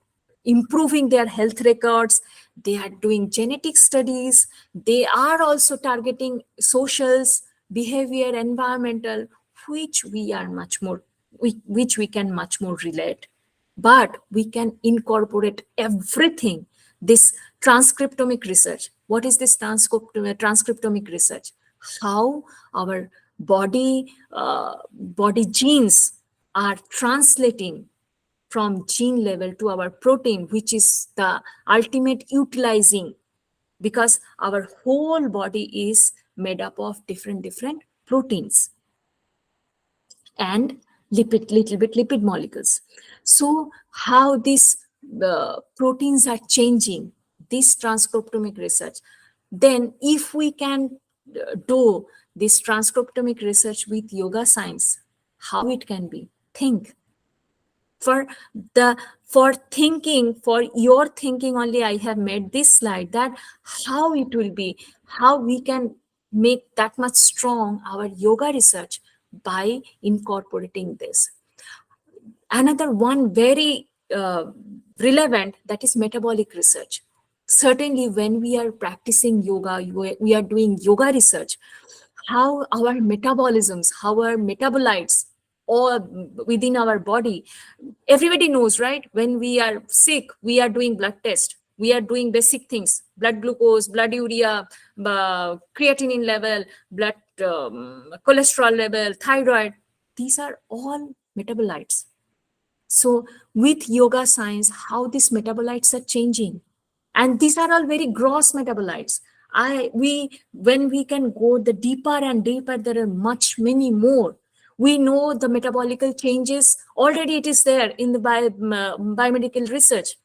improving their health records, they are doing genetic studies, they are also targeting socials, behavior, environmental, which we are much more, which we can much more relate. But we can incorporate everything. This transcriptomic research, what is this transcriptomic research? How our body genes are translating from gene level to our protein, which is the ultimate utilizing, because our whole body is made up of different proteins and lipid molecules. So how these proteins are changing, this transcriptomic research. Then if we can do this transcriptomic research with yoga science, how it can be, think. For your thinking only, I have made this slide, that how it will be, how we can make that much strong our yoga research by incorporating this. Another one very relevant, that is metabolic research. Certainly when we are practicing yoga, we are doing yoga research, how our metabolisms, how our metabolites or within our body, everybody knows, right? When we are sick, we are doing blood test, we are doing basic things, blood glucose, blood urea, creatinine level, blood cholesterol level, thyroid. These are all metabolites. So with yoga science, how these metabolites are changing, and these are all very gross metabolites. When we can go the deeper and deeper, there are many more. We know the metabolical changes already, it is there in the biomedical research,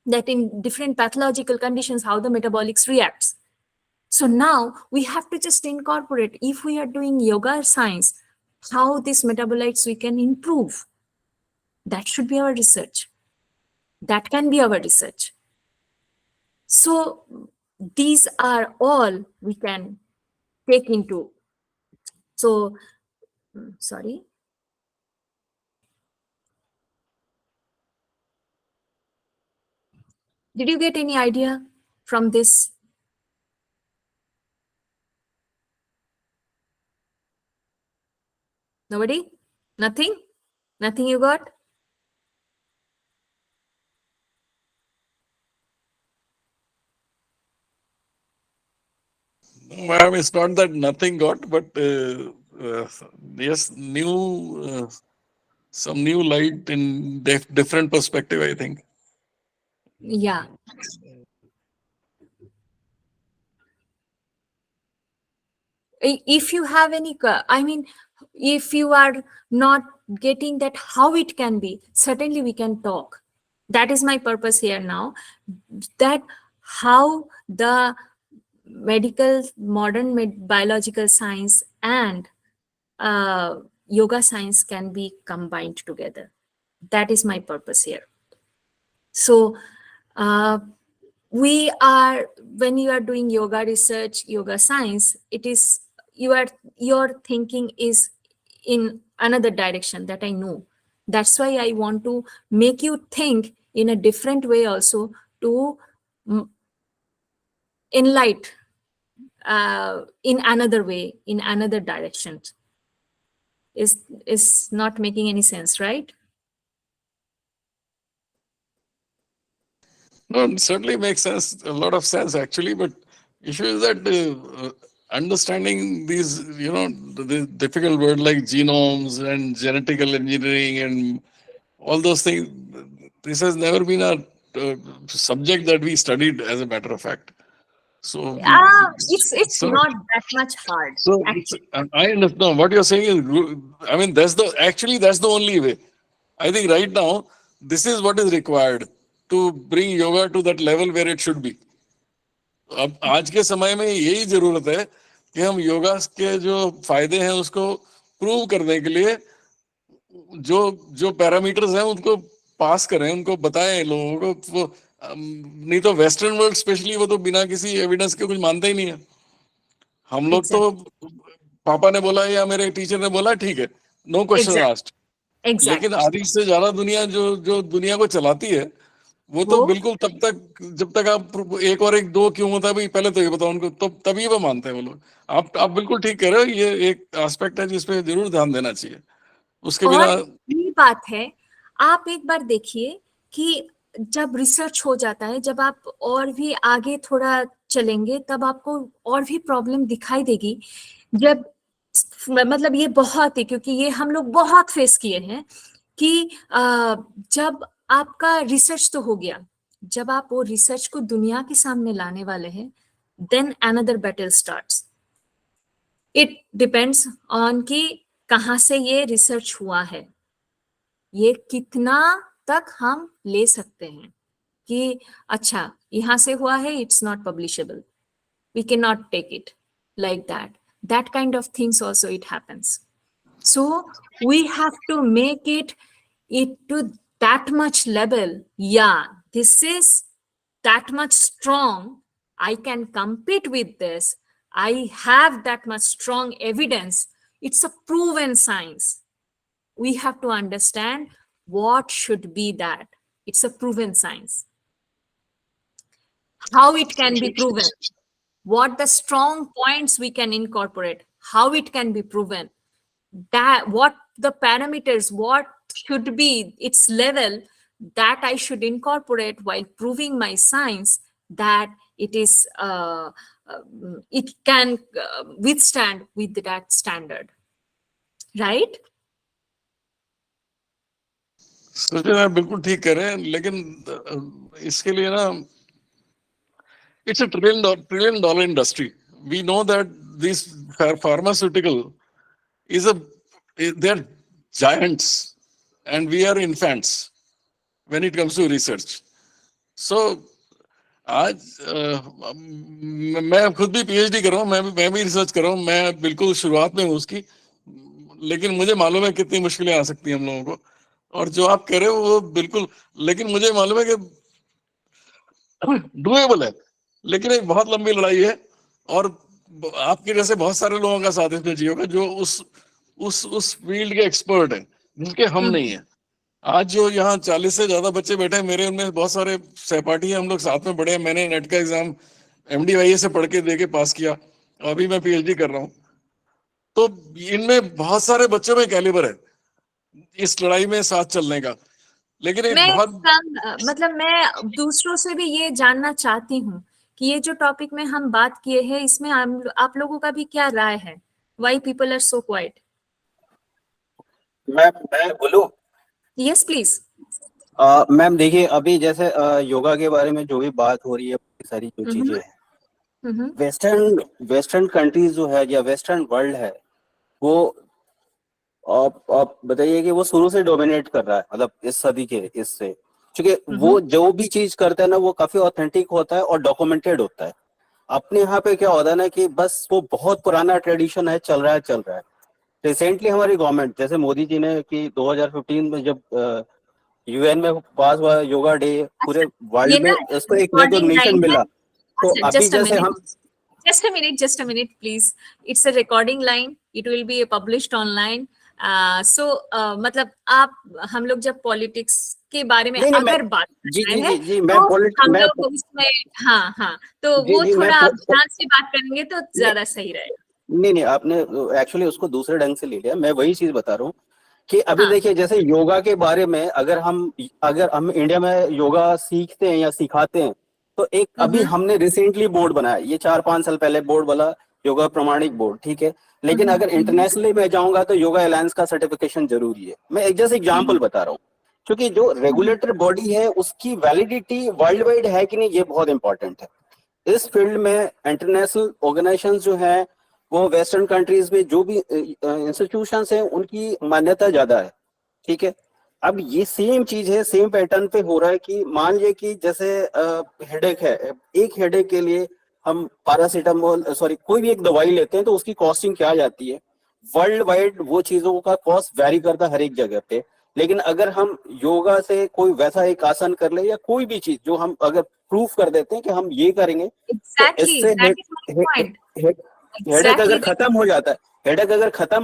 that in different pathological conditions, how the metabolics reacts. So now we have to just incorporate, if we are doing yoga science, how these metabolites we can improve. That should be our research. That can be our research. So these are all we can take into. So, sorry. Did you get any idea from this? Nobody? Nothing? Nothing you got? Ma'am, it's not that nothing got, but yes, some new light in different perspective, I think. Yeah. If you have any, I mean, if you are not getting that how it can be, certainly we can talk. That is my purpose here now, that how the modern biological science and yoga science can be combined together. That is my purpose here. So when you are doing yoga research, yoga science, it is your thinking is in another direction, that I know. That's why I want to make you think in a different way also, to enlighten in another way, in another direction. Is not making any sense, right? No, it certainly makes sense, a lot of sense actually, but issue is that understanding these, the difficult word like genomes and genetical engineering and all those things, this has never been a subject that we studied, as a matter of fact. So It's not that much hard. So I understand what you're saying is, I mean, that's the only way. I think right now, this is what is required to bring yoga to that level where it should be. अब आज के समय में यही जरूरत है कि हम योगा के जो फायदे हैं उसको प्रूव करने के लिए जो पैरामीटर्स हैं उनको पास करें, उनको बताएं लोगों को। वो नहीं तो वेस्टर्न वर्ल्ड स्पेशली वो तो बिना किसी एविडेंस के कुछ मानते ही नहीं है। हम लोग तो पापा ने बोला या मेरे टीचर ने बोला, ठीक है, नो क्वेश्चन आस्क्ड। लेकिन आधी से ज्यादा दुनिया जो दुनिया को चलाती है वो तो बिल्कुल तब तक जब तक आप एक और एक दो क्यों होता है भाई, पहले तो ये बताओ उनको, तो तभी वो मानते हैं वो लोग। आप बिल्कुल ठीक कह रहे हो, ये एक एस्पेक्ट है जिसपे जरूर ध्यान देना चाहिए। उसके बिना ये बात है, आप एक बार देखिए कि जब रिसर्च हो जाता है, जब आप और भी आगे थोड़ा चलेंगे तब आपको और भी प्रॉब्लम दिखाई देगी। जब मतलब ये बहुत है, क्योंकि ये हम लोग बहुत फेस किए हैं कि जब आपका रिसर्च तो हो गया, जब आप वो रिसर्च को दुनिया के सामने लाने वाले हैं, then another battle starts. It depends on कि कहाँ से ये रिसर्च हुआ है, ये कितना तक हम ले सकते हैं कि अच्छा यहाँ से हुआ है, it's not publishable, we can not take it like that. That kind of things also it happens. So we have to make it to that much level. Yeah, this is that much strong. I can compete with this. I have that much strong evidence. It's a proven science. We have to understand what should be that. It's a proven science. How it can be proven. What the strong points we can incorporate, how it can be proven, that what the parameters, what should be its level, that I should incorporate while proving my science that it is it can withstand with that standard, right? सोचे आप बिल्कुल ठीक कह रहे हैं, लेकिन इसके लिए ना it's a trillion dollar industry. We know that this pharmaceutical they're giants and we are infants when it comes to research. So आज मैं खुद भी PhD कर रहा हूँ, मैं भी रिसर्च कर रहा हूँ, मैं बिल्कुल शुरुआत में हूँ उसकी, लेकिन मुझे मालूम है कितनी मुश्किलें आ सकती हैं हम लोगों को। और जो आप कह रहे हो वो बिल्कुल, लेकिन मुझे मालूम है कि डूएबल है, लेकिन एक बहुत लंबी लड़ाई है। और आपके जैसे बहुत सारे लोगों का साथ इसमें चाहिए होगा जो उस फील्ड के एक्सपर्ट हैं, जिनके हम नहीं है। आज जो यहाँ 40 से ज्यादा बच्चे बैठे हैं मेरे, उनमें बहुत सारे सहपाठी हैं, हम लोग साथ में पढ़े हैं। मैंने नेट का एग्जाम MDYA से पढ़ के दे के पास किया, अभी मैं PhD कर रहा हूँ। तो इनमें बहुत सारे बच्चों में कैलिबर है इस लड़ाई में साथ चलने का। लेकिन एक बहुत मतलब मैं दूसरों से भी ये जानना चाहती हूँ कि ये जो टॉपिक में हम बात किए हैं, इसमें आप लोगों का भी क्या राय है? Why people are so quiet? मैं बोलूं? Yes, please. मैम देखिए, अभी जैसे योगा के बारे में जो भी बात हो रही है, सारी जो चीजें हैं, वेस्टर्न कंट्रीज जो है या वेस्टर्न वर्ल्ड है, वो आप बताइए कि वो शुरू से डोमिनेट कर रहा है, मतलब इस सदी के इससे, क्योंकि वो जो भी चीज करता है ना, वो काफी ऑथेंटिक होता है और डॉक्यूमेंटेड होता है। अपने यहाँ पे क्या होता है ना कि बस वो बहुत पुराना ट्रेडिशन है, चल रहा है। रिसेंटली हमारी गवर्नमेंट, जैसे मोदी जी ने कि 2015 में जब UN में पास हुआ योगा डे, पूरे वर्ल्ड में इसको एक रिकॉग्निशन मिला। तो अभी जैसे हम just a minute please, it's a recording line, it will be published online. मतलब हम लोग जब पॉलिटिक्स के बारे में अगर बात कर रहे हैं तो हम लोग उसमें हाँ तो वो थोड़ा आप ध्यान से बात करेंगे तो ज्यादा सही रहेगा। नहीं, आपने एक्चुअली उसको दूसरे ढंग से ले लिया। मैं वही चीज बता रहा हूँ कि अभी देखिए, जैसे योगा के बारे में अगर हम इंडिया में योगा सीखते हैं या सिखाते हैं, तो एक अभी हमने रिसेंटली बोर्ड बनाया, ये 4-5 साल पहले बोर्ड वाला योगा प्रमाणिक बोर्ड, ठीक है। लेकिन अगर इंटरनेशनली मैं जाऊंगा तो योगा अलायंस का सर्टिफिकेशन जरूरी है। मैं एक जैसे एग्जांपल बता रहा हूँ, क्योंकि जो रेगुलेटर बॉडी है उसकी वैलिडिटी वर्ल्ड वाइड है कि नहीं, ये बहुत इंपॉर्टेंट है। इस फील्ड में इंटरनेशनल ऑर्गेनाइजेशन जो है, वो वेस्टर्न कंट्रीज में जो भी इंस्टीट्यूशंस हैं, उनकी मान्यता ज्यादा है, ठीक है। अब ये सेम चीज है, सेम पैटर्न पे हो रहा है कि मान लीजिए कि जैसे हेडेक है, एक हेडेक के लिए हम पैरासीटामोल कोई भी एक दवाई लेते हैं, तो उसकी कॉस्टिंग क्या जाती है वर्ल्ड वाइड, वो चीजों का कॉस्ट वैरी करता है हर एक जगह पे। लेकिन अगर हम योगा से कोई वैसा एक आसन कर ले या कोई भी चीज जो हम अगर प्रूफ कर देते हैं कि हम ये करेंगे, तो इससे हेडेक अगर खत्म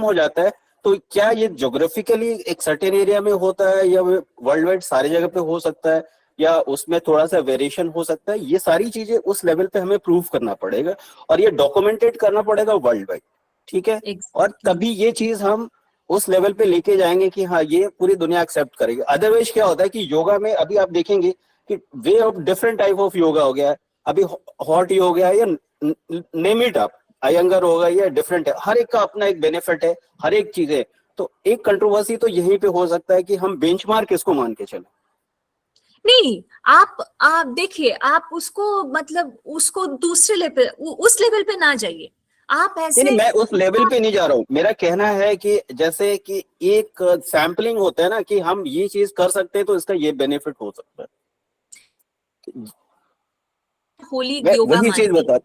हो जाता है, तो क्या ये ज्योग्राफिकली एक सर्टेन एरिया में होता है या वर्ल्ड वाइड सारी जगह पे हो सकता है, या उसमें थोड़ा सा वेरिएशन हो सकता है, ये सारी चीजें उस लेवल पे हमें प्रूव करना पड़ेगा और ये डॉक्यूमेंटेड करना पड़ेगा वर्ल्ड वाइड, ठीक है। और तभी ये चीज हम उस लेवल पे लेके जाएंगे कि हाँ, ये पूरी दुनिया एक्सेप्ट करेगी। अदरवाइज क्या होता है कि योगा में अभी आप देखेंगे कि way of different type of yoga हो गया है, अभी हॉट योगा हो गया है, या नेम इट अप, अयंगर होगा, या डिफरेंट है, हर एक का अपना एक बेनिफिट है, हर एक चीज है। तो एक कंट्रोवर्सी तो यहीं पे हो सकता है कि हम बेंचमार्क किसको मान के चले। नहीं, आप देखिए, आप उसको मतलब उसको दूसरे लेवल, उस लेवल पे ना जाइए आप ऐसे। नहीं, मैं उस लेवल पे नहीं जा रहा हूँ। मेरा कहना है कि जैसे कि एक सैम्पलिंग होता है ना, कि हम ये चीज कर सकते हैं तो इसका ये बेनिफिट हो सकता है। होली योगा वही चीज बता।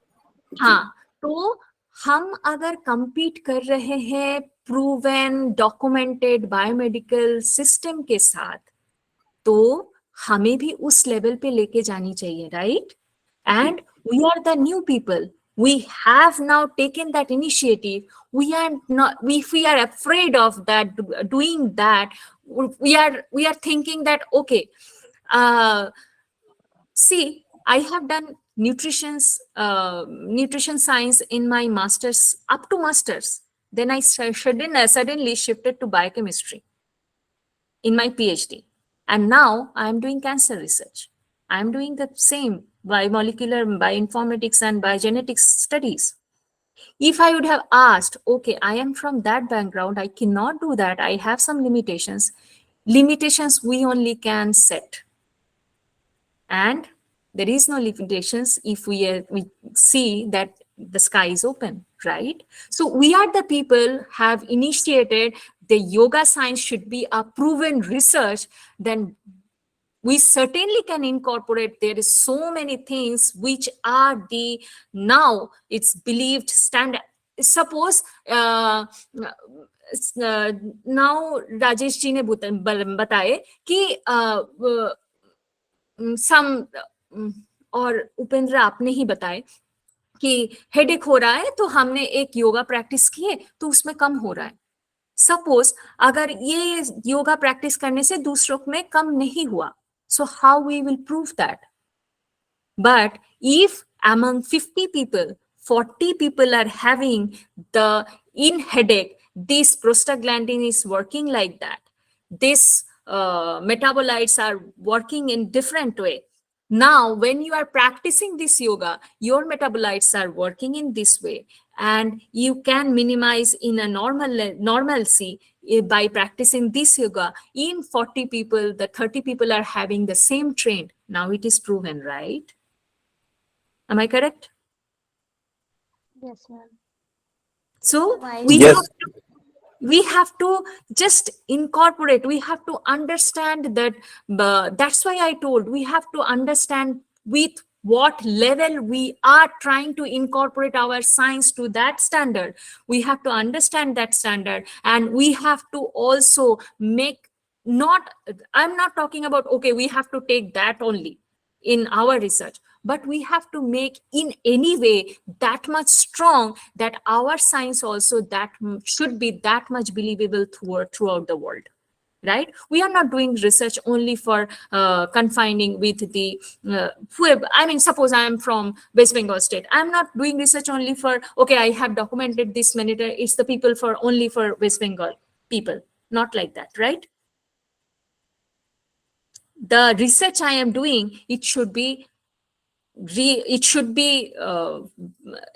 हाँ, तो हम अगर compete कर रहे हैं प्रूवन डॉक्यूमेंटेड बायोमेडिकल सिस्टम के साथ, तो हमें भी उस लेवल पे लेके जानी चाहिए, right? And we are the new people, we have now taken that initiative. We are not, if we are afraid of that, doing that, we are thinking that okay, see, I have done nutrition science in my master's, up to master's. Then I suddenly shifted to biochemistry in my PhD, and now I am doing cancer research. I am doing the same biomolecular, bioinformatics and biogenetics studies. If I would have asked, okay, I am from that background, I cannot do that, I have some limitations we only can set. And there is no limitations if we see that the sky is open, right? So we are the people have initiated the yoga science should be a proven research, then we certainly can incorporate. There is so many things which are the now it's believed standard. Suppose now Rajesh ji ने बताए कि सम और उपेंद्र आपने ही बताए कि headache हो रहा है तो हमने एक योगा प्रैक्टिस किए तो उसमें कम हो रहा है। सपोज अगर ये योगा प्रैक्टिस करने से दूसरों में कम नहीं हुआ, so how we will prove that? But if among 50 people, 40 people are having the in headache, this prostaglandin is working like that, this metabolites are working in different way. Now, when you are practicing this yoga, your metabolites are working in this way, and you can minimize in a normalcy by practicing this yoga. In 40 people, the 30 people are having the same trend. Now it is proven, right? Am I correct? Yes, ma'am. So Why? Yes. we have to just incorporate, we have to understand that. That's why I told we have to understand with what level we are trying to incorporate our science to that standard. We have to understand that standard, and we have to also make, not, I'm not talking about, okay, we have to take that only in our research, but we have to make in any way that much strong that our science also that should be that much believable throughout the world, right? We are not doing research only for confining with the I mean, suppose I am from West Bengal state, I'm not doing research only for, okay, I have documented this many, it's the people for only for West Bengal people, not like that, right? The research I am doing, it should be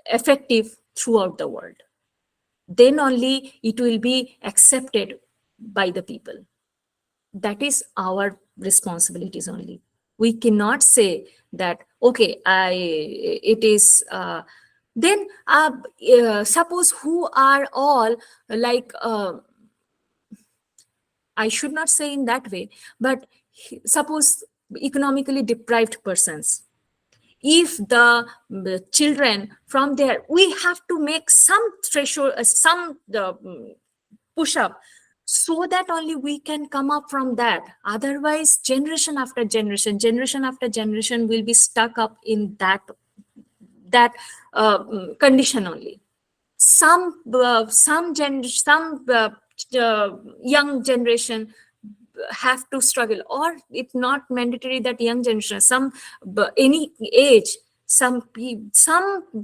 effective throughout the world. Then only it will be accepted by the people. That is our responsibilities only. We cannot say that, okay, it is, then suppose who are all like, I should not say in that way, but suppose economically deprived persons, if the children from there, we have to make some threshold, some push up, so that only we can come up from that. Otherwise, generation after generation will be stuck up in that condition only. Some young generation have to struggle, or it's not mandatory that young generation, some any age, some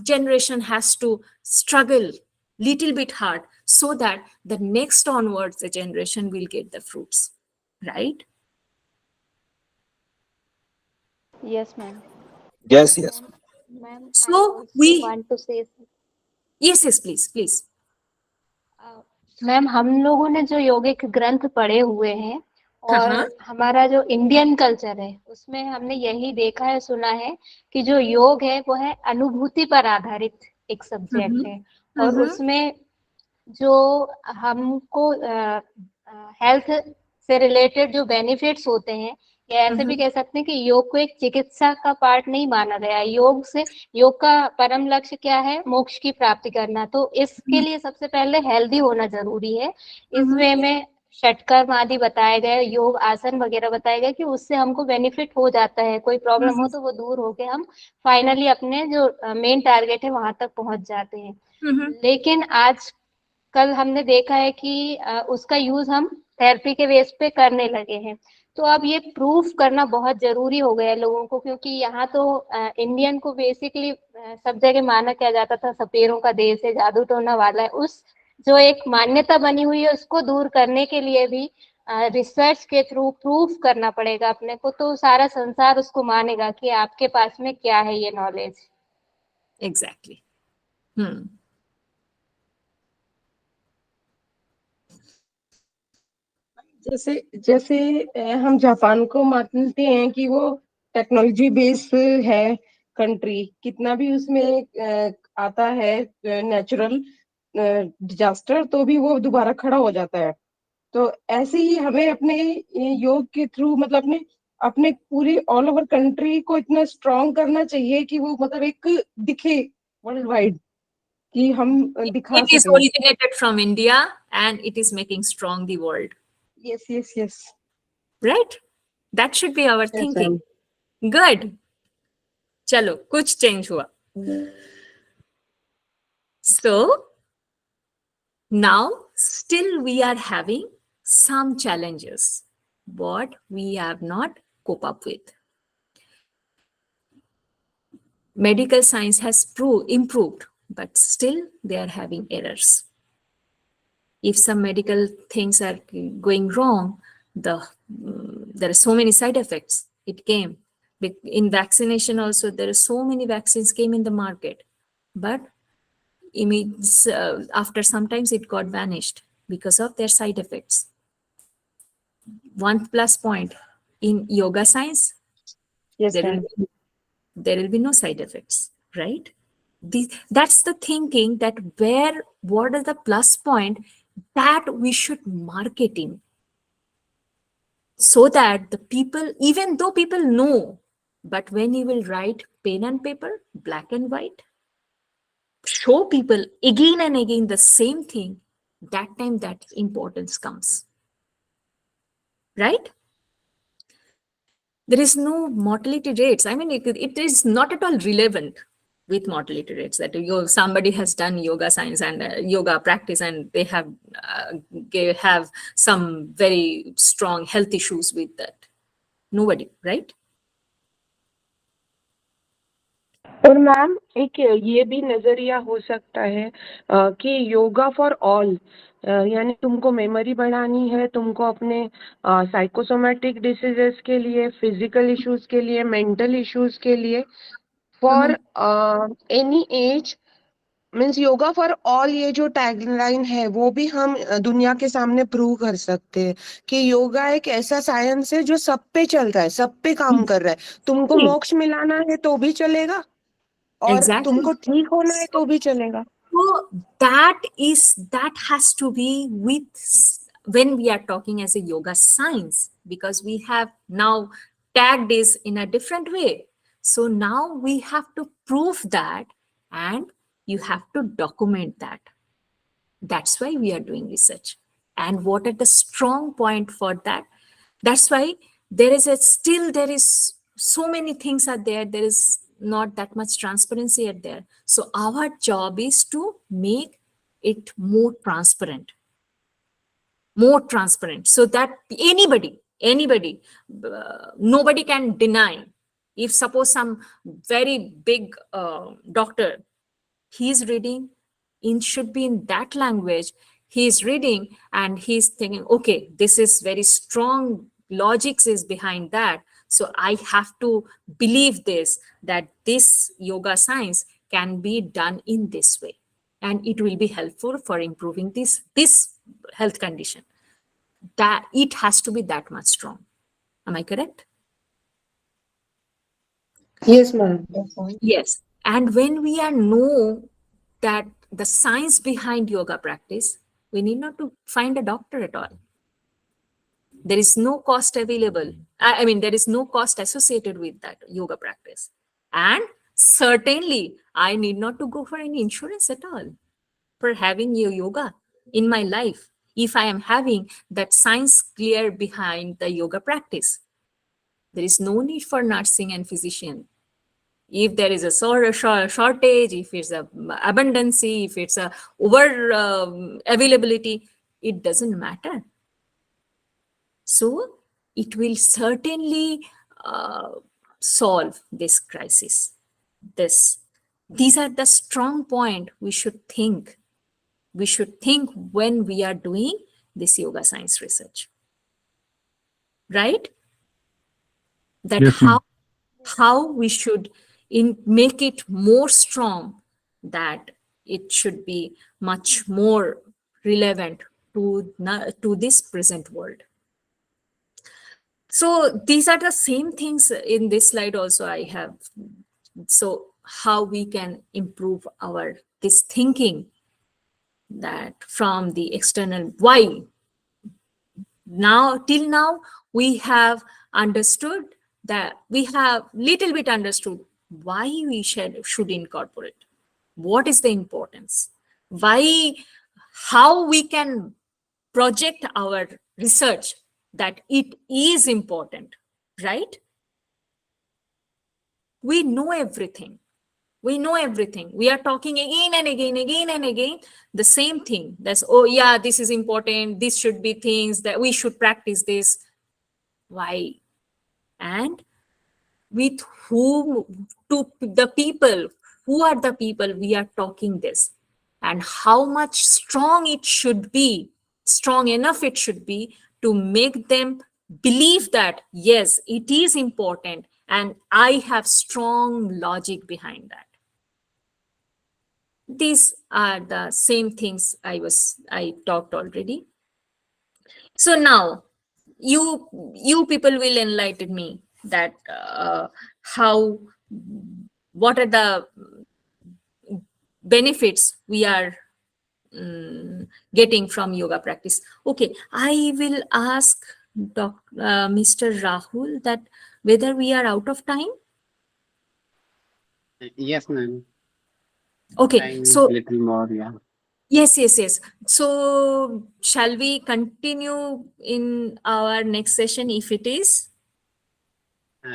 generation has to struggle little bit hard, so that the next onwards the generation will get the fruits, right? Yes, ma'am. Yes, yes. Ma'am, I So also we, want to say, yes, please. Ma'am हम लोगों ने जो योगिक ग्रंथ पढ़े हुए हैं और हाँ, हमारा जो इंडियन कल्चर है उसमें हमने यही देखा है, सुना है कि जो योग है वो है अनुभूति पर आधारित एक सब्जेक्ट है, और उसमें जो हमको हेल्थ से रिलेटेड जो बेनिफिट्स होते हैं, या ऐसे भी कह सकते हैं कि योग को एक चिकित्सा का पार्ट नहीं माना गया है। योग का परम लक्ष्य क्या है? मोक्ष की प्राप्ति करना। तो इसके लिए सबसे पहले हेल्दी होना जरूरी है। इस वे में षटकर्म आदि बताए गए, योग आसन वगैरह बताए गए कि उससे हमको बेनिफिट हो जाता है, कोई प्रॉब्लम हो तो वो दूर होके हम फाइनली अपने जो मेन टारगेट है वहां तक पहुंच जाते हैं। लेकिन आज कल हमने देखा है कि उसका यूज हम थेरेपी के बेस पे करने लगे हैं। तो अब ये प्रूफ करना बहुत जरूरी हो गया है लोगों को, क्योंकि यहाँ तो इंडियन को बेसिकली सब जगह माना क्या जाता था, सपेरों का देश है, जादू टोना वाला है। उस जो एक मान्यता बनी हुई है उसको दूर करने के लिए भी रिसर्च के थ्रू प्रूफ करना पड़ेगा अपने को, तो सारा संसार उसको मानेगा कि आपके पास में क्या है ये नॉलेज। एग्जैक्टली। जैसे जैसे हम जापान को मानते हैं कि वो टेक्नोलॉजी बेस है कंट्री, कितना भी उसमें आता है नेचुरल डिजास्टर तो भी वो दोबारा खड़ा हो जाता है। तो ऐसे ही हमें अपने योग के थ्रू मतलब अपने पूरी ऑल ओवर कंट्री को इतना स्ट्रॉन्ग करना चाहिए कि वो मतलब एक दिखे वर्ल्ड वाइड, कि हम दिखा It is सकें। originated from India and it is making strong the world. Yes. Right? That should be our thinking. Good. चलो कुछ चेंज हुआ. So now still we are having some challenges what we have not cope up with. Medical science has improved, but still they are having errors. If some medical things are going wrong, there are so many side effects. It came in vaccination also. There are so many vaccines came in the market, but after sometimes it got vanished because of their side effects. One plus point in yoga science, Yes, there will be no side effects, right? That's the thinking, that what is the plus point that we should market in, so that the people, even though people know, but when you will write pen and paper, black and white, show people again and again the same thing, that time that importance comes, right? There is no mortality rates. I mean, it is not at all relevant with mortality rates that somebody has done yoga science and yoga practice and they have some very strong health issues with that. Nobody, right? और ma'am एक ये भी नजरिया हो सकता है कि yoga for all, यानी तुमको मेमोरी बढ़ानी है, तुमको अपने साइकोसोमेटिक डिसीजेस के लिए, फिजिकल इश्यूज के लिए, मेंटल इश्यूज के लिए, for any as, means yoga for all, ये जो टैगलाइन है वो भी हम दुनिया के सामने प्रूव कर सकते हैं कि योगा एक ऐसा साइंस है जो सब पे चल रहा है, सब पे काम कर रहा है। तुमको मोक्ष मिलाना है तो भी चलेगा, और तुमको ठीक होना है तो भी चलेगा। So that has to be with, when we are talking as a yoga science, because we have now tagged this in a different way. So now we have to prove that, and you have to document that. That's why we are doing research. And what are the strong point for that? That's why there is so many things are there. There is not that much transparency at there. So our job is to make it more transparent, so that anybody, nobody can deny. If suppose some very big doctor, he's reading, should be in that language, he's reading and he's thinking, okay, this is very strong logics is behind that, so I have to believe this, that this yoga science can be done in this way and it will be helpful for improving this health condition. That it has to be that much strong. Am I correct? Yes, ma'am. Yes. And when we know that the science behind yoga practice, we need not to find a doctor at all. There is no cost available. I mean, there is no cost associated with that yoga practice. And certainly, I need not to go for any insurance at all for having yoga in my life, if I am having that science clear behind the yoga practice. There is no need for nursing and physician. If there is a shortage, if it's a abundance, if it's a over availability, it doesn't matter. So it will certainly solve this crisis. These are the strong point we should think. We should think when we are doing this yoga science research, right? That yes, how we should make it more strong, that it should be much more relevant to this present world. So these are the same things in this slide also I have. So how we can improve this thinking, that from the external, why till now we have understood that, we have little bit understood why we should incorporate, what is the importance, how we can project our research that it is important, right? We know everything. We know everything. We are talking again and again, the same thing. That's, oh yeah, this is important. This should be things that we should practice this. Why? And with whom, to the people, who are the people we are talking this, and how much strong it should be, strong enough it should be to make them believe that, yes, it is important and I have strong logic behind that. These are the same things I talked already. So now you people will enlighten me that what are the benefits we are getting from yoga practice. Okay, I will ask Mr. Rahul that whether we are out of time. Yes, ma'am. Okay, Time is so little more, yeah. yes. So shall we continue in our next session if it is?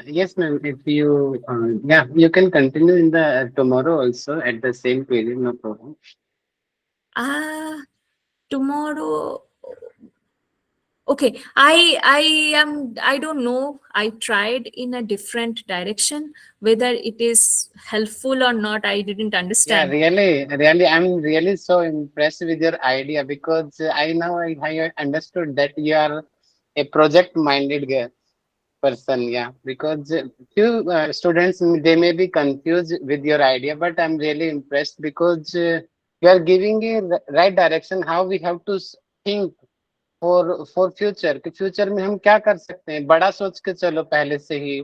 Yes, ma'am. If you, yeah, you can continue in the tomorrow also at the same period, no problem. Tomorrow. Okay, I don't know. I tried in a different direction. Whether it is helpful or not, I didn't Yeah, understand. really, I'm really so impressed with your idea because I understood that you are a project-minded person. Yeah, because few students they may be confused with your idea, but I'm really impressed because you are giving a right direction how we have to think for future कि future में हम क्या कर सकते हैं, बड़ा सोच के चलो पहले से ही।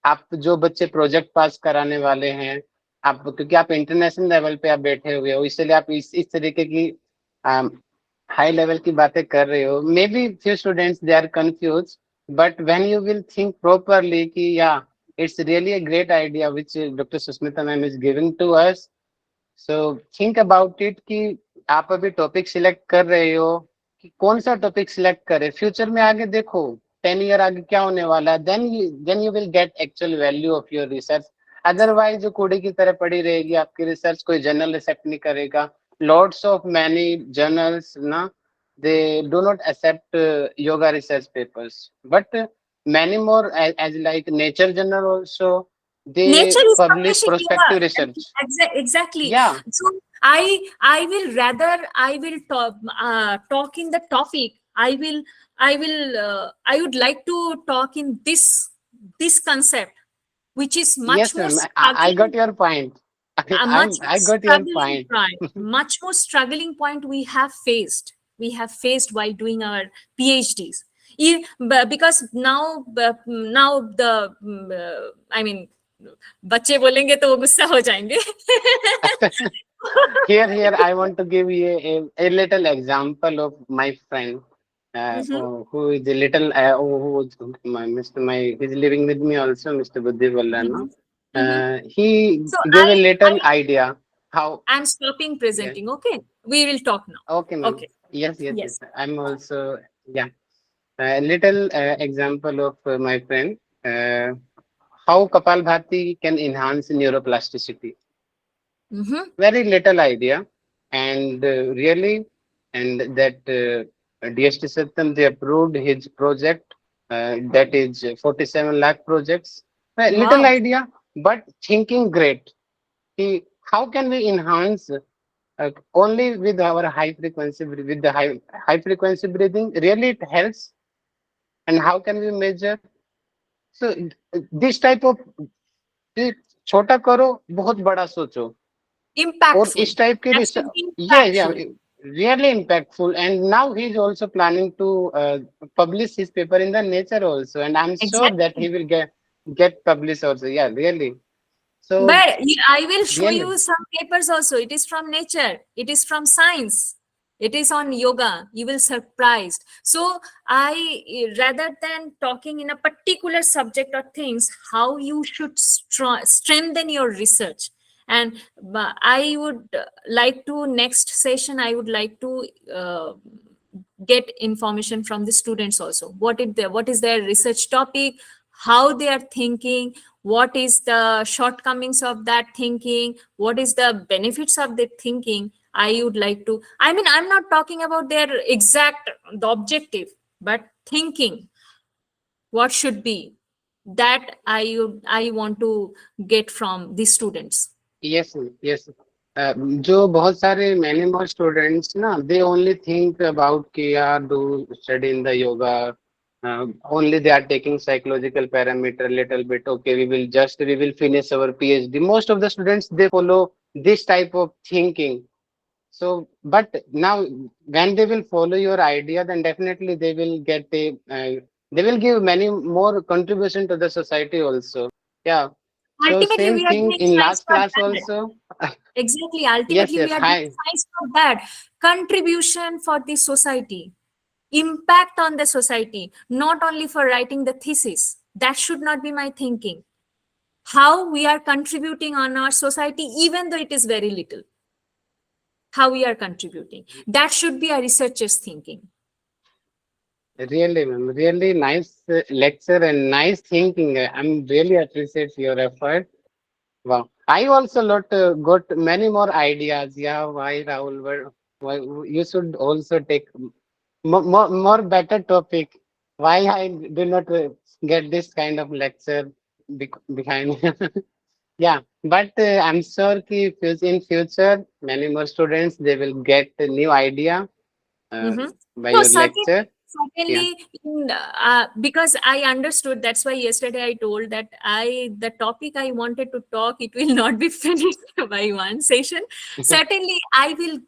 आप जो बच्चे प्रोजेक्ट पास कराने वाले हैं, आप क्योंकि आप इंटरनेशनल लेवल पे आप बैठे हुए हो, इसलिए आप इस तरीके की हाई लेवल की बातें कर रहे हो। May be few students they are confuse, but when you will think properly कि या it's really a great idea which doctor Sushmita ma'am is giving to us. So think about it कि आप अभी टॉपिक सिलेक्ट कर रहे हो कि कौन सा टॉपिक सिलेक्ट करें, फ्यूचर में आगे देखो 10 ईयर आगे क्या होने वाला है, then you will get actual value of your research. Otherwise जो कूड़े की तरह पड़ी रहेगी आपकी रिसर्च, कोई जर्नल एक्सेप्ट नहीं करेगा। लॉट्स ऑफ मैनी जर्नल्स ना they do not accept yoga research papers, but many more as like nature journal also they Nature is publish publishing prospective yoga. research. Exactly. Yeah. So I will rather talk in the topic. I would like to talk in this concept, which is much Yes, more ma'am. I got struggling. your point. A much more I got your struggling point. point. Much more struggling point we have faced. We have faced while doing our PhDs. Because now the I mean, बच्चे बोलेंगे तो वो गुस्सा हो जाएंगे. Here, I want to give you a little example of my friend who is a little, he's living with me also, Mr. Buddhi Vallana. He So gave a little idea how. I'm stopping Yeah. presenting. Okay, we will talk now. Okay, ma'am. Okay. Yes. Yes. I'm also, yeah. A little example of my friend, how Kapalbhati can enhance neuroplasticity. Very little idea, and really, and that DST Satyam, they approved his project, that is 47 lakh projects. Little Wow. idea, but thinking great. How can we enhance only with our high frequency, with the high frequency breathing? Really, it helps. And how can we measure? So this type of छोटा करो बहुत बड़ा सोचो, और Impactful. इस type के Absolutely yeah, impactful. really impactful. And now he's also planning to publish his paper in the Nature also, and I'm sure that Exactly. he will get published also. Yeah, really. So But I will show really, you some papers also. It is from Nature. It is from Science. It is on yoga. You will surprised. So rather than talking in a particular subject or things, how you should strengthen your research. And I would like to, next session, I would like to get information from the students also. What is their research topic? how they are thinking, what is the shortcomings of that thinking, what is the benefits of that thinking. I would like to, I mean, I'm not talking about their exact, the objective, but thinking, what should be, that I want to get from the students. Yes, yes. जो बहुत सारे many more students ना, they only think about कि यार do study in the yoga. Only they are taking psychological parameter little bit. Okay, we will finish our PhD. Most of the students they follow this type of thinking. So, but now when they will follow your idea, then definitely they will get they will give many more contribution to the society also. Yeah. So Ultimately, same we are thing doing in science last for class that. also. Exactly. Yes, Ultimately, we yes. are doing Hi. science for that. Contribution for the society, impact on the society, not only for writing the thesis. That should not be my thinking. How we are contributing on our society, even though it is very little. How we are contributing. That should be a researcher's thinking. Really, ma'am. Really nice lecture and nice thinking. I'm really appreciate your effort. Wow. I also got many more ideas. Yeah, why Rahul? Why you should also take more better topic. Why I do not get this kind of lecture behind? Yeah, but I'm sure कि in future many more students they will get a new idea uh, Mm-hmm. by No, your lecture. Yeah. certainly, because I understood. That's why yesterday I told that the topic I wanted to talk, it will not be finished by one session. Certainly, I will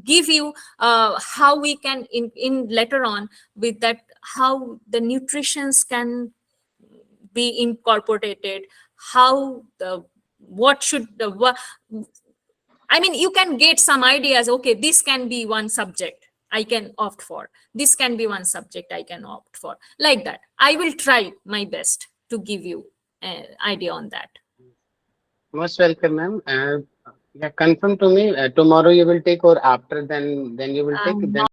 give you how we can in later on with that, how the nutritions can be incorporated, how the what should the I mean, you can get some ideas. Okay, this can be one subject I can opt for. This can be one subject I can opt for. Like that. I will try my best to give you an idea on that. Most welcome, ma'am. Yeah, confirm to me tomorrow you will take or after then you will take then.